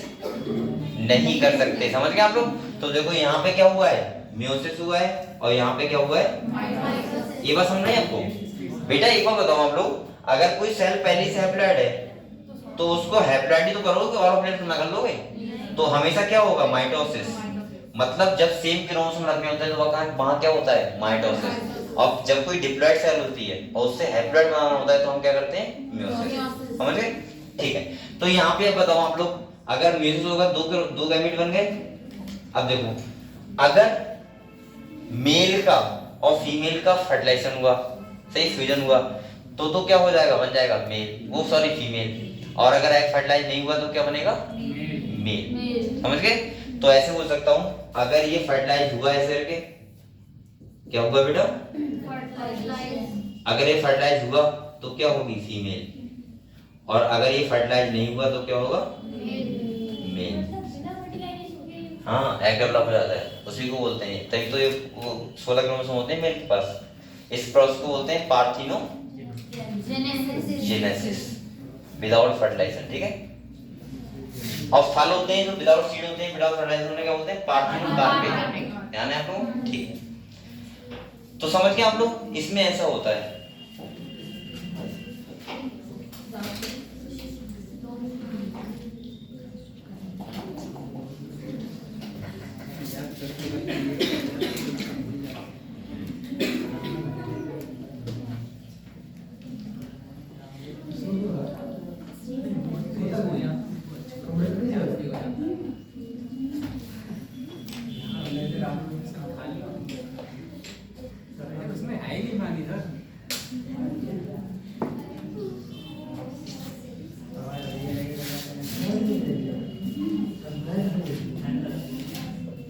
नहीं कर सकते, समझ गए आप लोग? तो देखो यहाँ पे क्या हुआ है? मियोसिस हुआ है, और यहाँ पे क्या हुआ है? ये बात समझ रहे हैं आपको? बेटा एक बार बताओ आप लोग, अगर कोई सेल पहले से हैप्लॉयड है तो उसको हैप्लॉयड ही तो करोगे, ऑर्गेनेल ना कर लोगे, तो हमेशा क्या होगा? माइटोसिस। मतलब जब सेम क्रोमोसोम रखने होते हैं तो वहाँ क्या होता है? माइटोसिस। अब जब कोई डिप्लॉयड सेल होती है और उससे हैप्लॉयड बनाना होता है तो हम क्या करते हैं? मियोसिस। समझ गए? ठीक है, तो यहाँ पे अब बताओ आप लोग, अगर मियोसिस होगा दो गैमेट बन गए। अब देखो, अगर मेल का और फीमेल का फर्टिलाइजेशन हुआ, सही, फ्यूजन हुआ, तो क्या हो जाएगा? बन जाएगा मेल, वो सॉरी फीमेल। और अगर एग फर्टिलाइज नहीं हुआ तो क्या बनेगा? मेल। समझ गए? तो ऐसे बोल सकता हूं, अगर ये फर्टिलाइज हुआ है करके, क्या हुआ बेटा? अगर ये फर्टिलाइज हुआ तो क्या होगी? फीमेल। और अगर ये फर्टिलाइज नहीं हुआ तो क्या होगा? मेल। हाँ, एग डेवलप हो जाता है, उसी को बोलते हैं। तभी तो ये 16 क्रोमोसोम होते हैं मेल के पास। इस प्रोसेस को बोलते हैं पार्थिनोजेनेसिस विदाउट फर्टिलाइजेशन, ठीक है? और फल होते हैं जो विदाउट सीड होते हैं, विदाउट फर्टिलाइजेशन होने क्या बोलते हैं? पार्थिनोकार्पिक। ध्यान है आप लोगों? ठीक है, तो समझ गए आप लोग? इसमें ऐसा होता है। उसमें है ही नहीं पानी सर।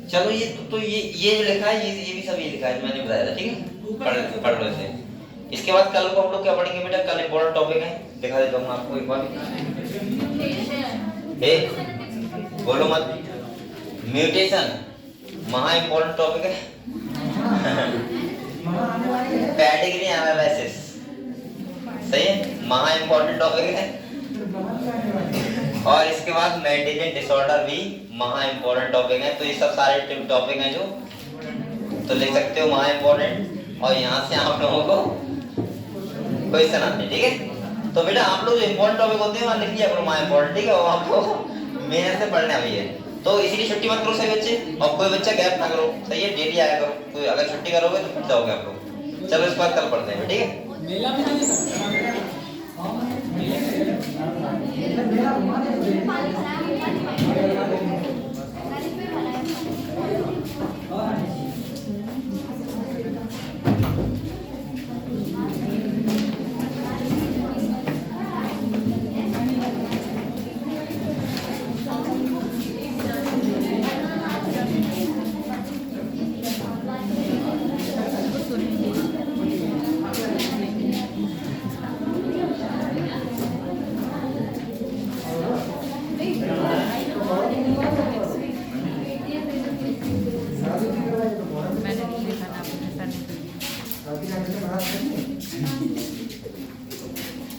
चलो, ये जो लिखा है ये भी सब ये लिखा है, मैंने बताया था, ठीक है? पढ़ लो इसे। इसके बाद कल को हम लोग क्या पढ़ेंगे बेटा? कल इंपॉर्टेंट टॉपिक है, दिखा देता हूँ आपको एक बार। बोलो मत। म्यूटेशन महा इंपॉर्टेंट टॉपिक है। पैडिग्री एनालिसिस, सही है, महा इंपॉर्टेंट टॉपिक है। और इसके बाद मेंटेलिटी डिसऑर्डर भी महा इंपॉर्टेंट टॉपिक है। तो ये सब सारे टॉपिक हैं जो तो लिख सकते हो महा इंपॉर्टेंट, और यहाँ से आप लोगों को क्वेश्चन आते हैं, ठीक है? तो बेटा आप लोग जो इंपॉर्टेंट टॉपिक होते हैं वहाँ लिख लिया करो महा इंपॉर्टेंट, ठीक है? और आपको मेहनत से पढ़ना भी है, तो इसीलिए छुट्टी मत करो सही बच्चे, और कोई बच्चा गैप ना करो, सही है? डेली आया करो, कोई अगर छुट्टी करोगे तो फट जाओगे आप लोग। चलो इस बार कल पढ़ते हैं, ठीक है? मेला में नहीं सकता।